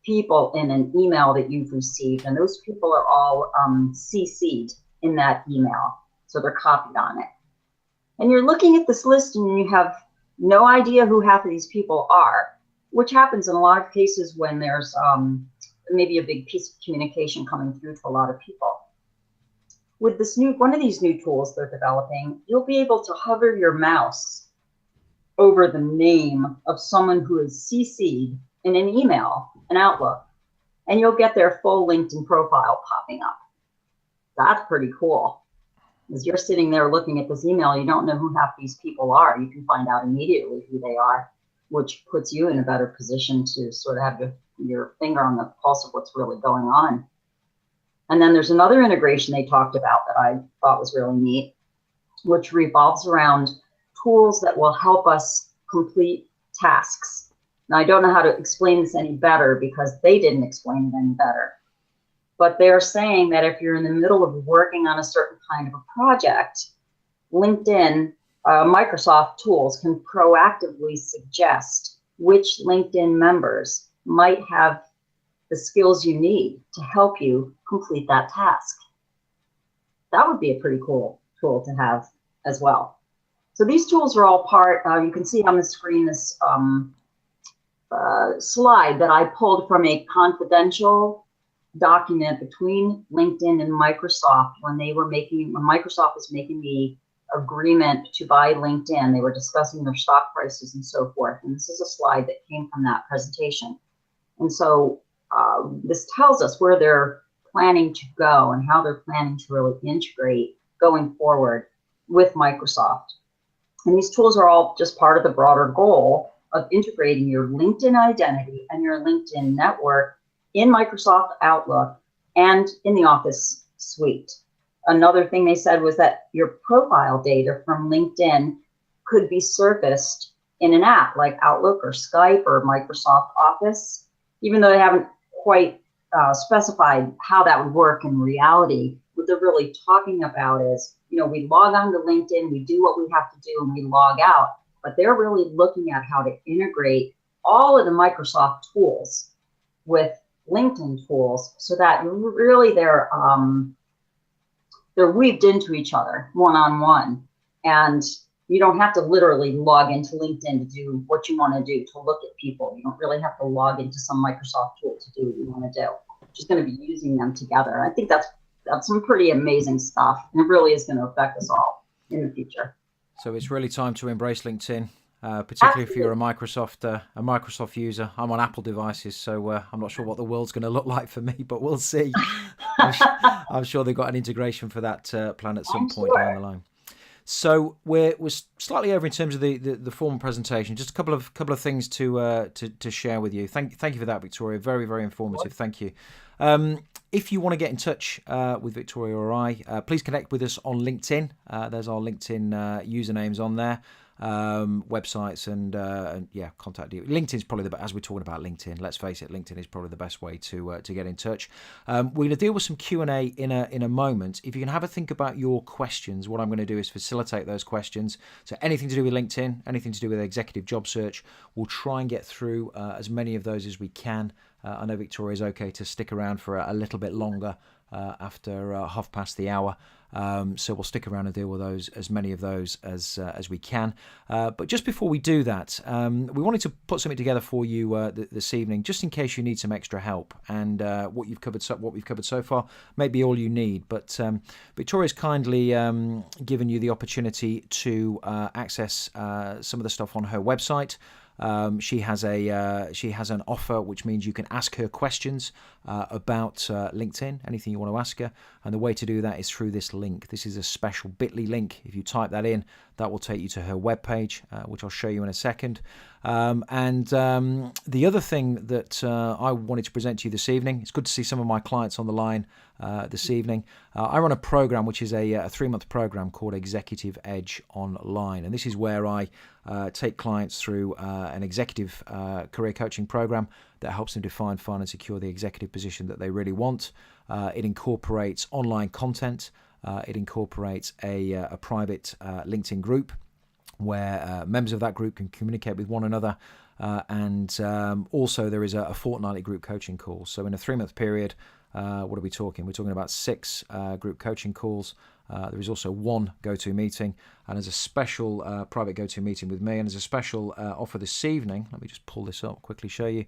people in an email that you've received, and those people are all CC'd in that email, so they're copied on it. And you're looking at this list and you have no idea who half of these people are, which happens in a lot of cases when there's maybe a big piece of communication coming through to a lot of people. With this one of these new tools they're developing, you'll be able to hover your mouse over the name of someone who is CC'd in an email, an Outlook, and you'll get their full LinkedIn profile popping up. That's pretty cool. As you're sitting there looking at this email, you don't know who half these people are. You can find out immediately who they are, which puts you in a better position to sort of have your finger on the pulse of what's really going on. And then there's another integration they talked about that I thought was really neat, which revolves around tools that will help us complete tasks. Now, I don't know how to explain this any better because they didn't explain it any better. But they're saying that if you're in the middle of working on a certain kind of a project, LinkedIn, Microsoft tools can proactively suggest which LinkedIn members might have the skills you need to help you complete that task. That would be a pretty cool tool to have as well. So these tools are all part, you can see on the screen this slide that I pulled from a confidential document between LinkedIn and Microsoft when Microsoft was making the agreement to buy LinkedIn. They were discussing their stock prices and so forth. And this is a slide that came from that presentation. And so this tells us where they're planning to go and how they're planning to really integrate going forward with Microsoft. And these tools are all just part of the broader goal of integrating your LinkedIn identity and your LinkedIn network in Microsoft Outlook and in the Office suite. Another thing they said was that your profile data from LinkedIn could be surfaced in an app like Outlook or Skype or Microsoft Office, even though they haven't quite specified how that would work in reality. What they're really talking about is, we log on to LinkedIn, we do what we have to do, and we log out. But they're really looking at how to integrate all of the Microsoft tools with LinkedIn tools so that really they're weaved into each other one-on-one. And you don't have to literally log into LinkedIn to do what you want to do, to look at people. You don't really have to log into some Microsoft tool to do what you want to do. You're just going to be using them together. I think that's some pretty amazing stuff. And it really is going to affect us all in the future. So it's really time to embrace LinkedIn, particularly if you're a Microsoft user. I'm on Apple devices, so I'm not sure what the world's going to look like for me, but we'll see. I'm sure they've got an integration for that plan at some point down the line. So we're slightly over in terms of the formal presentation. Just a couple of things to share with you. Thank you for that, Victoria. Very, very informative. Thank you. If you want to get in touch with Victoria or I, please connect with us on LinkedIn. There's our LinkedIn usernames on there. websites, and yeah, contact you. LinkedIn's probably as we're talking about LinkedIn. Let's face it, LinkedIn is probably the best way to get in touch. We're going to deal with some Q&A in a moment. If you can have a think about your questions, what I'm going to do is facilitate those questions. So anything to do with LinkedIn, anything to do with executive job search, we'll try and get through as many of those as we can. I know Victoria is okay to stick around for a little bit longer after half past the hour. So we'll stick around and deal with those, as many of those as we can. But just before we do that, we wanted to put something together for you this evening, just in case you need some extra help. And what we've covered so far may be all you need. But Victoria's kindly given you the opportunity to access some of the stuff on her website. She has an offer, which means you can ask her questions about LinkedIn, anything you want to ask her. And the way to do that is through this link. This is a special bit.ly link. If you type that in, that will take you to her webpage, which I'll show you in a second. And the other thing that I wanted to present to you this evening, it's good to see some of my clients on the line this evening. I run a program which is a 3-month program called Executive Edge Online. And this is where I take clients through an executive career coaching program that helps them define, find and secure the executive position that they really want. It incorporates online content. It incorporates a private LinkedIn group where members of that group can communicate with one another. And also there is a fortnightly group coaching call. So in a 3-month period, what are we talking? We're talking about 6 group coaching calls. There is also 1 go-to meeting, and there's a special private go-to meeting with me, and there's a special offer this evening. Let me just pull this up, quickly show you.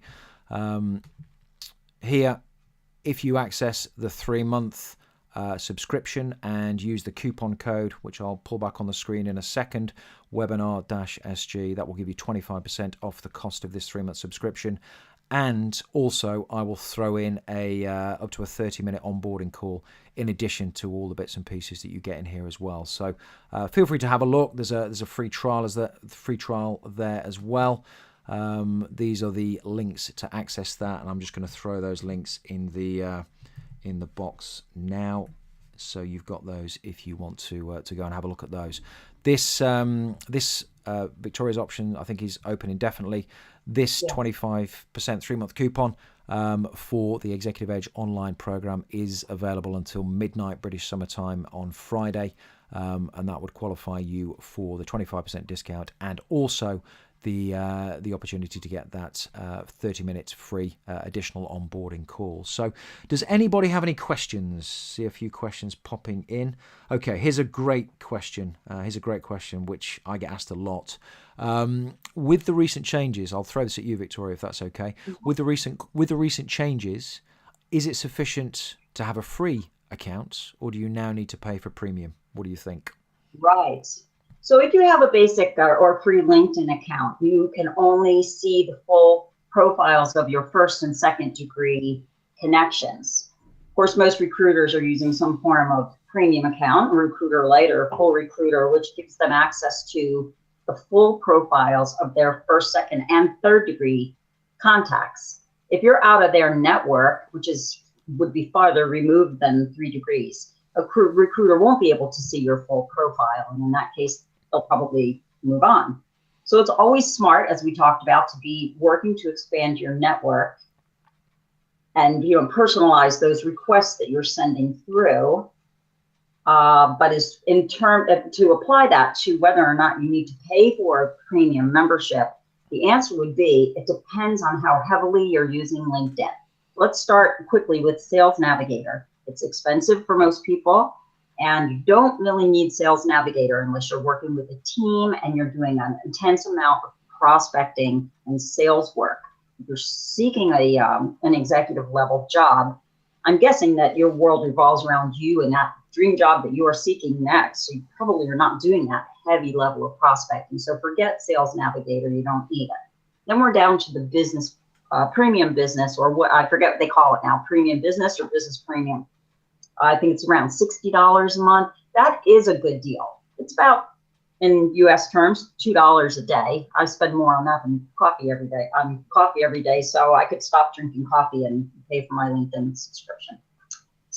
Here, if you access the 3-month subscription and use the coupon code, which I'll pull back on the screen in a second, webinar-SG, that will give you 25% off the cost of this 3-month subscription. And also, I will throw in up to a 30-minute onboarding call in addition to all the bits and pieces that you get in here as well. So feel free to have a look. There's a free trial there as well. These are the links to access that, and I'm just going to throw those links in the box now. So you've got those if you want to go and have a look at those. This Victoria's option, I think, is open indefinitely. This 25% 3-month coupon for the Executive Edge online program is available until midnight British Summer Time on Friday, and that would qualify you for the 25% discount and also the opportunity to get that 30-minute free additional onboarding call. So does anybody have any questions? See a few questions popping in. Okay, here's a great question. Which I get asked a lot. With the recent changes, I'll throw this at you, Victoria, if that's okay. With the recent changes, is it sufficient to have a free account, or do you now need to pay for premium? What do you think? Right. So if you have a basic or free LinkedIn account, you can only see the full profiles of your first and second degree connections. Of course, most recruiters are using some form of premium account, Recruiter Lite or Full Recruiter, which gives them access to the full profiles of their first, second, and third degree contacts. If you're out of their network, which would be farther removed than 3 degrees, a recruiter won't be able to see your full profile, and in that case, they'll probably move on. So it's always smart, as we talked about, to be working to expand your network and personalize those requests that you're sending through. But to apply that to whether or not you need to pay for a premium membership, the answer would be it depends on how heavily you're using LinkedIn. Let's start quickly with Sales Navigator. It's expensive for most people, and you don't really need Sales Navigator unless you're working with a team and you're doing an intense amount of prospecting and sales work. If you're seeking an executive level job, I'm guessing that your world revolves around you and that dream job that you are seeking next. So you probably are not doing that heavy level of prospecting. So forget Sales Navigator, you don't need it. Then we're down to the business, premium business, or what I forget what they call it now, premium business or business premium. I think it's around $60 a month. That is a good deal. It's about, in US terms, $2 a day. I spend more on that than coffee every day. So I could stop drinking coffee and pay for my LinkedIn subscription.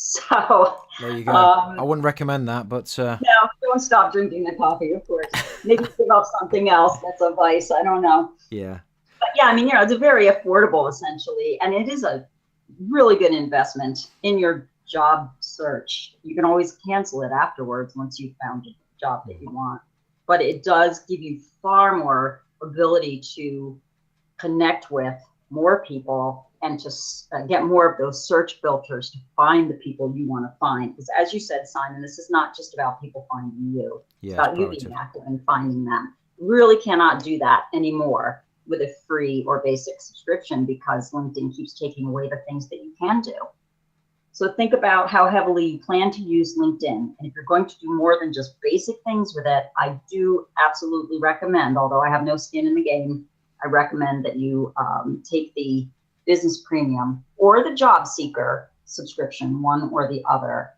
So, There you go. I um, wouldn't recommend that, but no, don't stop drinking the coffee, of course. Maybe give up something else that's a vice. I don't know. yeah. But yeah, I mean, it's a very affordable essentially, and it is a really good investment in your job search. You can always cancel it afterwards once you've found a job that you want. But it does give you far more ability to connect with more people and to get more of those search filters to find the people you want to find. Because as you said, Simon, this is not just about people finding you. It's Yeah, it's about you being proactive. active and finding them. You really cannot do that anymore with a free or basic subscription because LinkedIn keeps taking away the things that you can do. So think about how heavily you plan to use LinkedIn. And if you're going to do more than just basic things with it, I do absolutely recommend, although I have no skin in the game, I recommend that you take the business premium or the job seeker subscription, one or the other.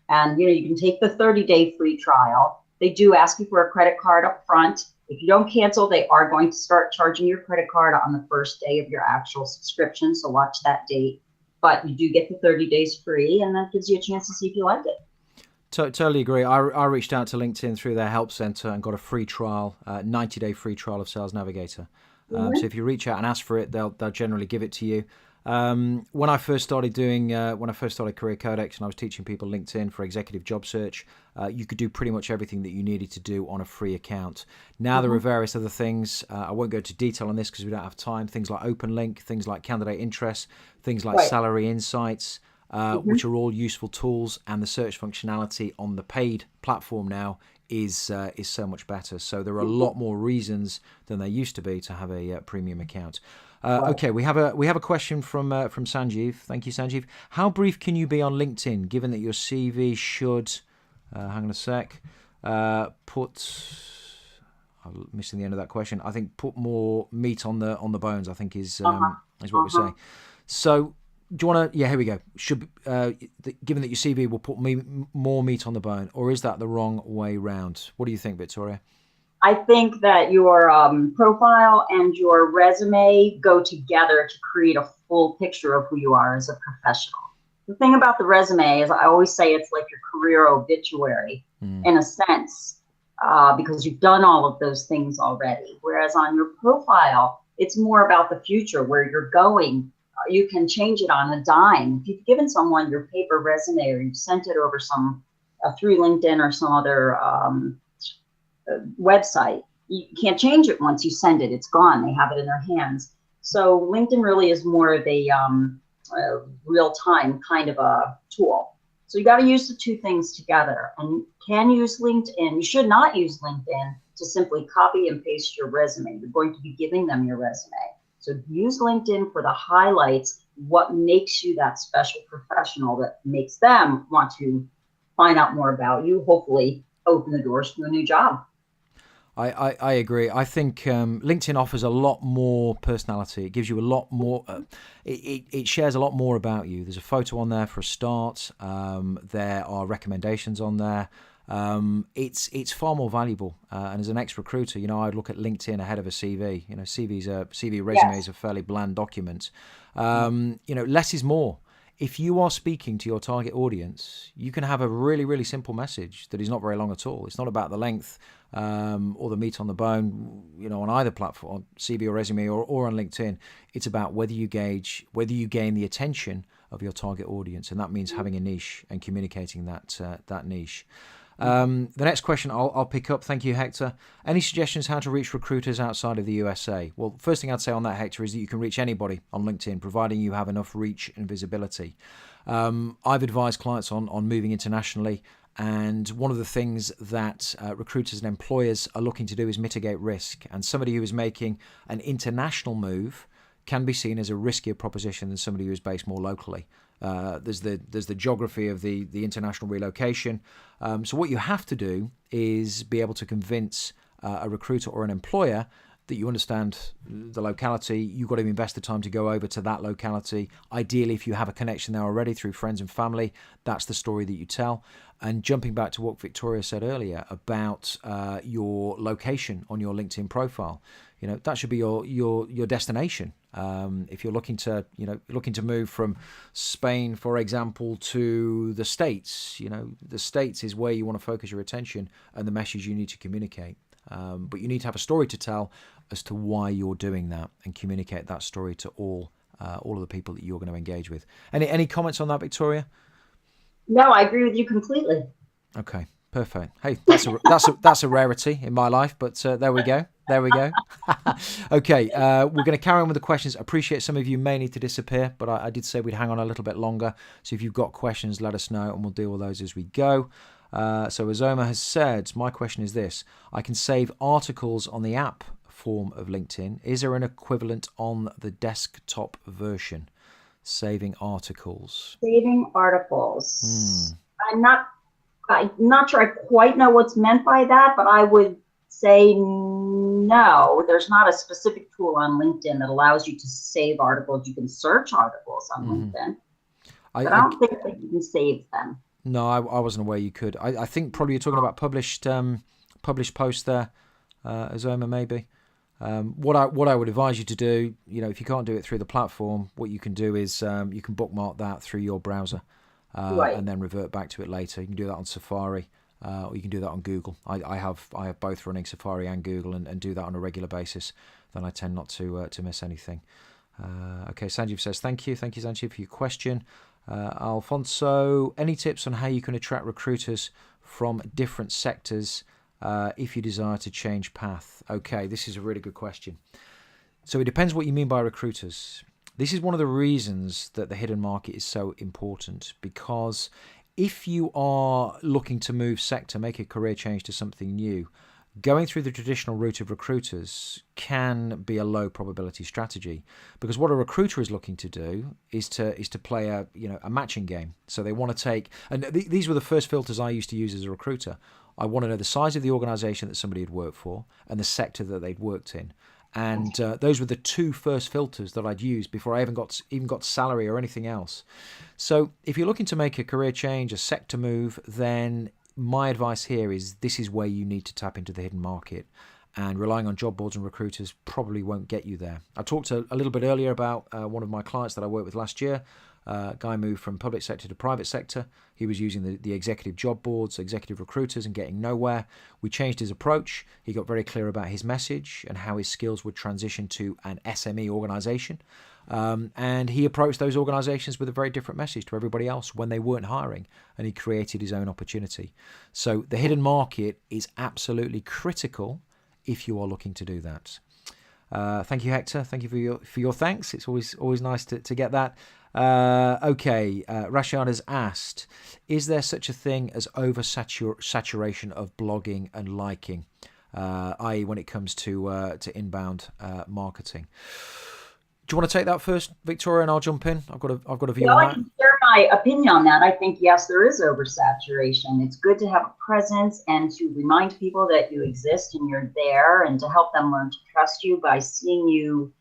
And you can take the 30-day free trial. They do ask you for a credit card up front. If you don't cancel, they are going to start charging your credit card on the first day of your actual subscription. So watch that date. But you do get the 30 days free, and that gives you a chance to see if you like it. Totally agree. I reached out to LinkedIn through their help center and got a free trial, 90-day free trial of Sales Navigator. So if you reach out and ask for it, they'll generally give it to you. When I first started Career Codex and I was teaching people LinkedIn for executive job search, you could do pretty much everything that you needed to do on a free account. Now there are various other things. I won't go into detail on this because we don't have time. Things like open link, things like candidate interest, things like salary insights, which are all useful tools. And the search functionality on the paid platform now is so much better. So there are a lot more reasons than there used to be to have a premium account. Okay, we have a question from Sanjeev. Thank you, Sanjeev. How brief can you be on LinkedIn, given that your CV should hang on a sec, put. I'm missing the end of that question. I think put more meat on the bones, I think is what we're saying. So do you want to? Yeah, here we go. Should given that your CV will put more meat on the bone, or is that the wrong way round? What do you think, Victoria? I think that your profile and your resume go together to create a full picture of who you are as a professional. The thing about the resume is I always say it's like your career obituary in a sense, because you've done all of those things already. Whereas on your profile, it's more about the future, where you're going. You can change it on a dime. If you've given someone your paper resume or you've sent it over through LinkedIn or some other website, you can't change it once you send it. It's gone. They have it in their hands. So LinkedIn really is more of a real-time kind of a tool. So you got to use the two things together. And you can use LinkedIn. You should not use LinkedIn to simply copy and paste your resume. You're going to be giving them your resume. So use LinkedIn for the highlights, what makes you that special professional that makes them want to find out more about you, hopefully open the doors to a new job. I agree. I think LinkedIn offers a lot more personality. It gives you a lot more. It shares a lot more about you. There's a photo on there for a start. There are recommendations on there. It's far more valuable. And as an ex-recruiter, I'd look at LinkedIn ahead of a CV. CV resume is a fairly bland document. Less is more. If you are speaking to your target audience, you can have a really, really simple message that is not very long at all. It's not about the length or the meat on the bone, on either platform, CV or resume or on LinkedIn. It's about whether you gain the attention of your target audience, and that means having a niche and communicating that niche. The next question I'll pick up. Thank you, Hector. Any suggestions how to reach recruiters outside of the USA? Well, first thing I'd say on that, Hector, is that you can reach anybody on LinkedIn, providing you have enough reach and visibility. I've advised clients on moving internationally, and one of the things that recruiters and employers are looking to do is mitigate risk. And somebody who is making an international move can be seen as a riskier proposition than somebody who is based more locally. There's the geography of the international relocation. So what you have to do is be able to convince a recruiter or an employer that you understand the locality. You've got to invest the time to go over to that locality. Ideally, if you have a connection there already through friends and family, that's the story that you tell. And jumping back to what Victoria said earlier about your location on your LinkedIn profile, that should be your destination. If you're looking to move from Spain, for example, to the States, the States is where you want to focus your attention and the message you need to communicate. But you need to have a story to tell as to why you're doing that and communicate that story to all of the people that you're going to engage with. Any comments on that, Victoria? No, I agree with you completely. Okay, perfect. Hey, that's a rarity in my life, but there we go. Okay, we're going to carry on with the questions. I appreciate some of you may need to disappear, but I did say we'd hang on a little bit longer. So if you've got questions, let us know, and we'll deal with those as we go. So as Omar has said, my question is this: I can save articles on the app form of LinkedIn. Is there an equivalent on the desktop version? Saving articles. Saving articles. I'm not sure I quite know what's meant by that, but I would say no. There's not a specific tool on LinkedIn that allows you to save articles. You can search articles on LinkedIn, but I don't think that you can save them. No, I wasn't aware you could. I think probably you're talking about published posts there, Azoma, maybe. What I would advise you to do, if you can't do it through the platform, what you can do is you can bookmark that through your browser and then revert back to it later. You can do that on Safari or you can do that on Google. I have both running, Safari and Google, and do that on a regular basis. Then I tend not to miss anything. Okay, Sanjeev says thank you, Sanjeev, for your question. Alfonso, any tips on how you can attract recruiters from different sectors if you desire to change path? Okay, this is a really good question. So it depends what you mean by recruiters. This is one of the reasons that the hidden market is so important, because if you are looking to move sector, make a career change to something new, going through the traditional route of recruiters can be a low probability strategy, because what a recruiter is looking to do is to play a matching game. So they want to take, and these were the first filters I used to use as a recruiter. I want to know the size of the organization that somebody had worked for and the sector that they'd worked in. And those were the two first filters that I'd use before I even got salary or anything else. So if you're looking to make a career change, a sector move, then my advice here is this is where you need to tap into the hidden market, and relying on job boards and recruiters probably won't get you there. I talked a little bit earlier about one of my clients that I worked with last year. Guy moved from public sector to private sector. He was using the executive job boards, executive recruiters, and getting nowhere. We changed his approach. He got very clear about his message and how his skills would transition to an SME organization. And he approached those organizations with a very different message to everybody else when they weren't hiring, and he created his own opportunity. So the hidden market is absolutely critical if you are looking to do that. Thank you, Hector. Thank you for your thanks. It's always nice to get that. Okay, Rashad has asked, is there such a thing as oversaturation of blogging and liking, i.e. when it comes to inbound marketing? Do you want to take that first, Victoria, and I'll jump in? I've got a view on that. I can share my opinion on that. I think, yes, there is oversaturation. It's good to have a presence and to remind people that you exist and you're there, and to help them learn to trust you by seeing you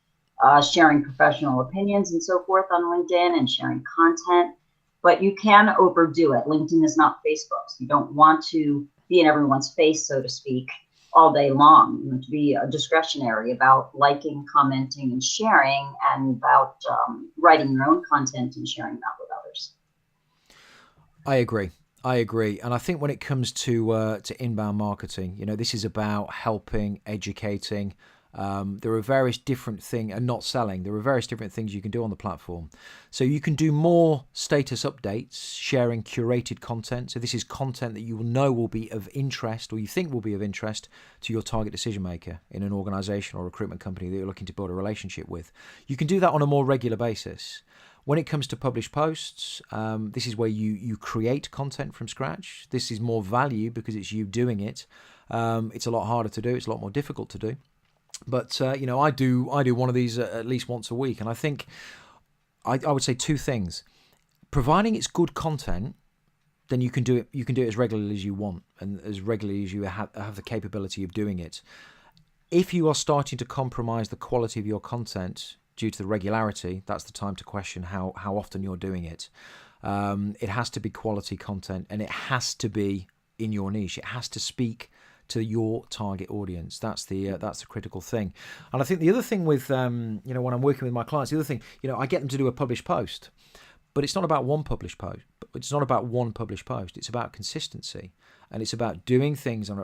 sharing professional opinions and so forth on LinkedIn and sharing content. But you can overdo it. LinkedIn is not Facebook. So you don't want to be in everyone's face, so to speak, all day long. You want to be discretionary about liking, commenting, and sharing, and about writing your own content and sharing that with others. I agree. And I think when it comes to inbound marketing, this is about helping, educating. There are various different things, and not selling. There are various different things you can do on the platform. So you can do more status updates, sharing curated content. So this is content that you will know will be of interest, or you think will be of interest to your target decision maker in an organization or recruitment company that you're looking to build a relationship with. You can do that on a more regular basis. When it comes to published posts, this is where you create content from scratch. This is more value because it's you doing it. It's a lot harder to do. It's a lot more difficult to do. But I do one of these at least once a week, and I think I would say two things: providing it's good content, then you can do it. You can do it as regularly as you want, and as regularly as you have the capability of doing it. If you are starting to compromise the quality of your content due to the regularity, that's the time to question how often you're doing it. It has to be quality content, and it has to be in your niche. It has to speak to your target audience. That's the critical thing. And I think the other thing with when I'm working with my clients, the other thing, I get them to do a published post, but it's not about one published post. It's not about one published post. It's about consistency, and it's about doing things on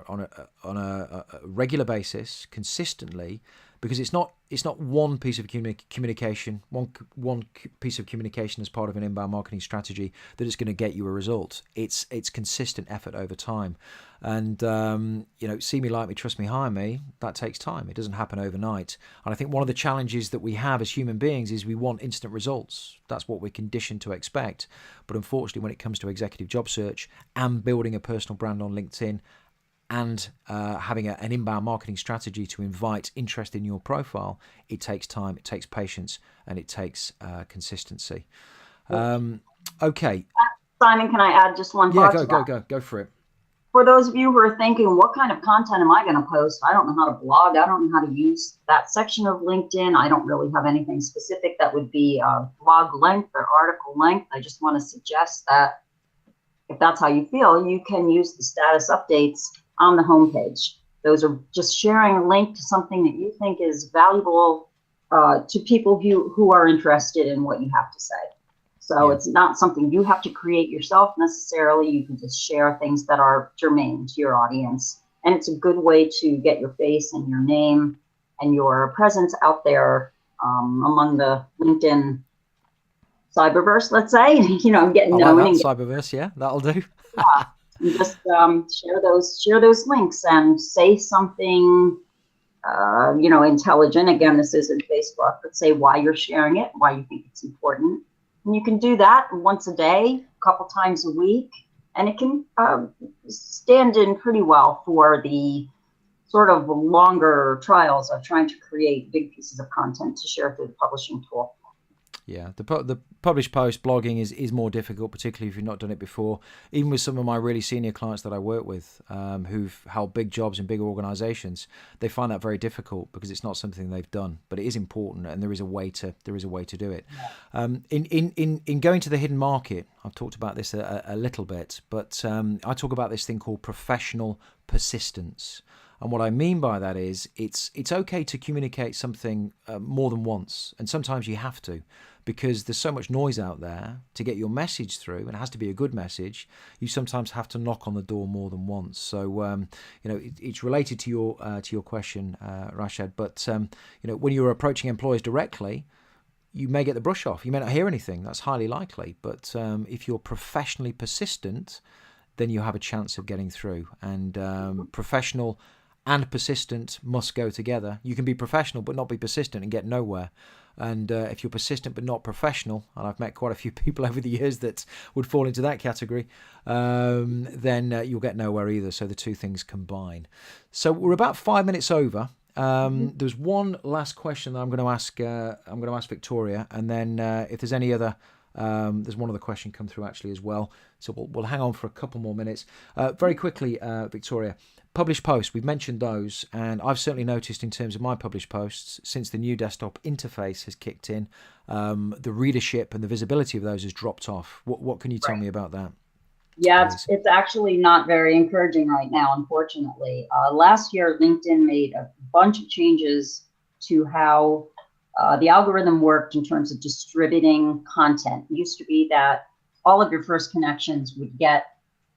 a regular basis, consistently, because it's not one piece of communication, one piece of communication as part of an inbound marketing strategy that is going to get you a result. It's consistent effort over time, and see me, like me, trust me, hire me. That takes time. It doesn't happen overnight. And I think one of the challenges that we have as human beings is we want instant results. That's what we're conditioned to expect. But unfortunately, when it comes to executive job search and building a personal brand on LinkedIn, and having an inbound marketing strategy to invite interest in your profile, it takes time, it takes patience, and it takes consistency. Okay. Simon, can I add just one thought? Go for it. For those of you who are thinking, what kind of content am I going to post? I don't know how to blog. I don't know how to use that section of LinkedIn. I don't really have anything specific that would be blog length or article length. I just want to suggest that if that's how you feel, you can use the status updates on the homepage. Those are just sharing a link to something that you think is valuable to people who are interested in what you have to say. So It's not something you have to create yourself necessarily. You can just share things that are germane to your audience. And it's a good way to get your face and your name and your presence out there among the LinkedIn cyberverse, let's say. I'm getting known. Like that, cyberverse, yeah, that'll do. And just share those links and say something intelligent. Again, this isn't Facebook, but say why you're sharing it, why you think it's important. And you can do that once a day, a couple times a week, and it can stand in pretty well for the sort of longer trials of trying to create big pieces of content to share through the publishing tool. Yeah, the published post blogging is more difficult, particularly if you've not done it before. Even with some of my really senior clients that I work with, who've held big jobs in bigger organisations, they find that very difficult because it's not something they've done. But it is important, and there is a way to do it. In going to the hidden market, I've talked about this a little bit, but I talk about this thing called professional persistence. And what I mean by that is it's okay to communicate something more than once, and sometimes you have to, because there's so much noise out there to get your message through, and it has to be a good message. You sometimes have to knock on the door more than once. So it's related to your question, Rashad. But when you're approaching employers directly, you may get the brush off. You may not hear anything. That's highly likely. But if you're professionally persistent, then you have a chance of getting through. And professional and persistent must go together. You can be professional but not be persistent and get nowhere. And if you're persistent but not professional, and I've met quite a few people over the years that would fall into that category, then you'll get nowhere either. So the two things combine. So we're about 5 minutes over. There's one last question that I'm going to ask Victoria, and then if there's any other. There's one other question come through actually as well, so we'll hang on for a couple more minutes. Very quickly, Victoria, published posts, we've mentioned those, and I've certainly noticed in terms of my published posts, since the new desktop interface has kicked in, the readership and the visibility of those has dropped off. What can you tell me about that? Yeah, it's actually not very encouraging right now, unfortunately. Last year, LinkedIn made a bunch of changes to how the algorithm worked in terms of distributing content. It used to be that all of your first connections would get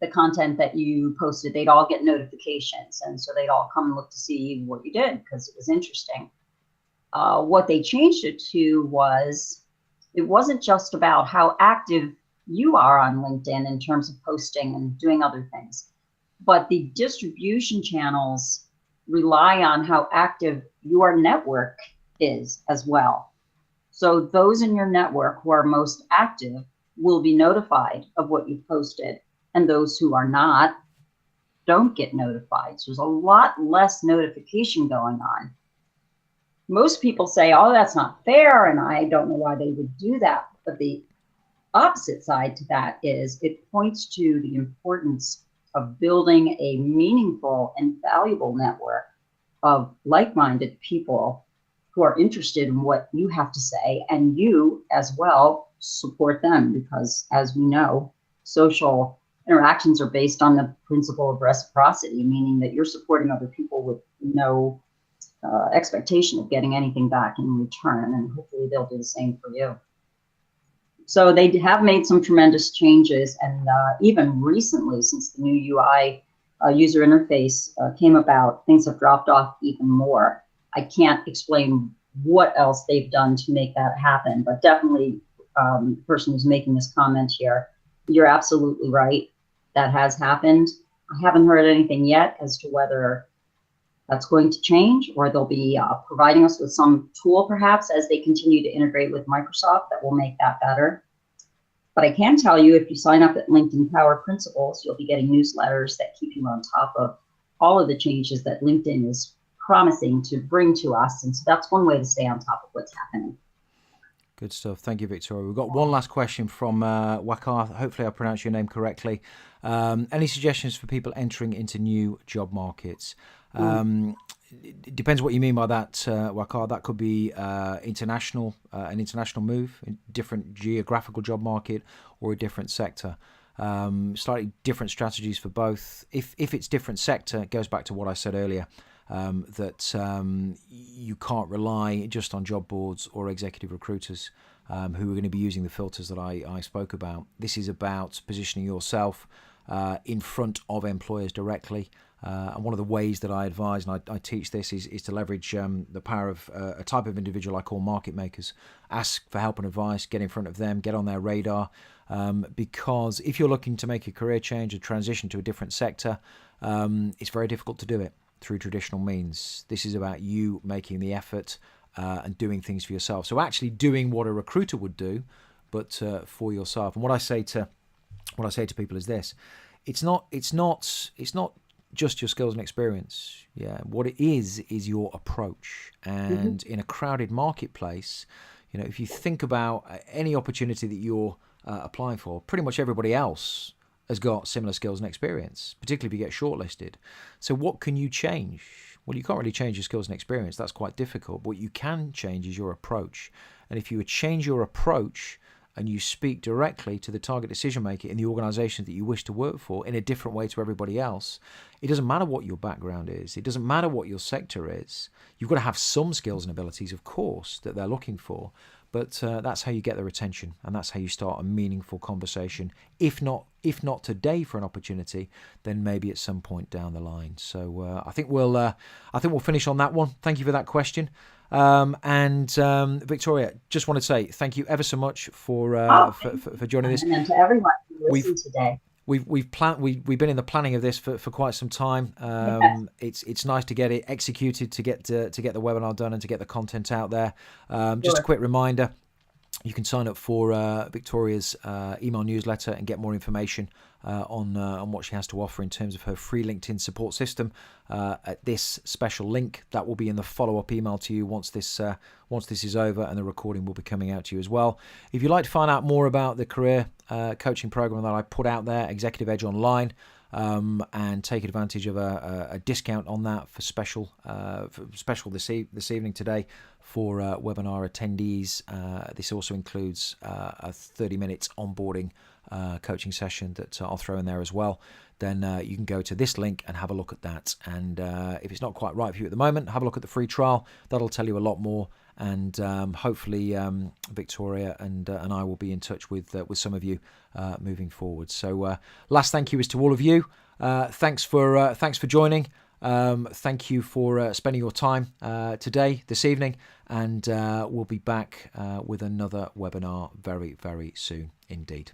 the content that you posted. They'd all get notifications. And so they'd all come and look to see what you did because it was interesting. What they changed it to was, it wasn't just about how active you are on LinkedIn in terms of posting and doing other things, but the distribution channels rely on how active your network is as well. So those in your network who are most active will be notified of what you've posted, and those who are not don't get notified. So there's a lot less notification going on. Most people say, oh, that's not fair, and I don't know why they would do that. But the opposite side to that is it points to the importance of building a meaningful and valuable network of like-minded people who are interested in what you have to say, and you as well support them, because as we know, social interactions are based on the principle of reciprocity, meaning that you're supporting other people with no expectation of getting anything back in return, and hopefully they'll do the same for you. So they have made some tremendous changes, and even recently, since the new UI user interface came about, things have dropped off even more. I can't explain what else they've done to make that happen, but definitely the person who's making this comment here, you're absolutely right. That has happened. I haven't heard anything yet as to whether that's going to change, or they'll be providing us with some tool perhaps as they continue to integrate with Microsoft that will make that better. But I can tell you, if you sign up at LinkedIn Power Principles, you'll be getting newsletters that keep you on top of all of the changes that LinkedIn is promising to bring to us. And so that's one way to stay on top of what's happening. Good stuff. Thank you, Victoria. We've got one last question from Wakar. Hopefully I pronounced your name correctly. Any suggestions for people entering into new job markets? It depends what you mean by that, Wakar. That could be an international move, a different geographical job market, or a different sector. Slightly different strategies for both. If it's different sector, it goes back to what I said earlier. That you can't rely just on job boards or executive recruiters who are going to be using the filters that I spoke about. This is about positioning yourself in front of employers directly. And one of the ways that I advise, and I teach this, is to leverage the power of a type of individual I call market makers. Ask for help and advice, get in front of them, get on their radar. Because if you're looking to make a career change, a transition to a different sector, it's very difficult to do it through traditional means. This is about you making the effort and doing things for yourself. So actually doing what a recruiter would do, but for yourself. And what I say to people is this: it's not just your skills and experience. Yeah, what it is your approach. And in a crowded marketplace, if you think about any opportunity that you're applying for, pretty much everybody else has got similar skills and experience, particularly if you get shortlisted. So what can you change? Well, you can't really change your skills and experience. That's quite difficult. What you can change is your approach. And if you would change your approach and you speak directly to the target decision maker in the organization that you wish to work for in a different way to everybody else, it doesn't matter what your background is. It doesn't matter what your sector is. You've got to have some skills and abilities, of course, that they're looking for. But that's how you get their attention, and that's how you start a meaningful conversation. If not today for an opportunity, then maybe at some point down the line. So I think we'll finish on that one. Thank you for that question. And Victoria, just want to say thank you ever so much for joining this. And to everyone who listened today. We've been in the planning of this for quite some time. Yes. It's nice to get it executed, to get the webinar done, and to get the content out there. Just a quick reminder: you can sign up for Victoria's email newsletter and get more information on what she has to offer in terms of her free LinkedIn support system at this special link. That will be in the follow-up email to you once this is over, and the recording will be coming out to you as well. If you'd like to find out more about the career coaching program that I put out there, Executive Edge Online, and take advantage of a discount on that for special this evening today for webinar attendees. This also includes a 30-minute onboarding coaching session that I'll throw in there as well. Then you can go to this link and have a look at that. And if it's not quite right for you at the moment, have a look at the free trial. That'll tell you a lot more. And hopefully Victoria and I will be in touch with some of you moving forward. So last thank you is to all of you. Thanks for joining. Thank you for spending your time this evening, and we'll be back with another webinar very, very soon indeed.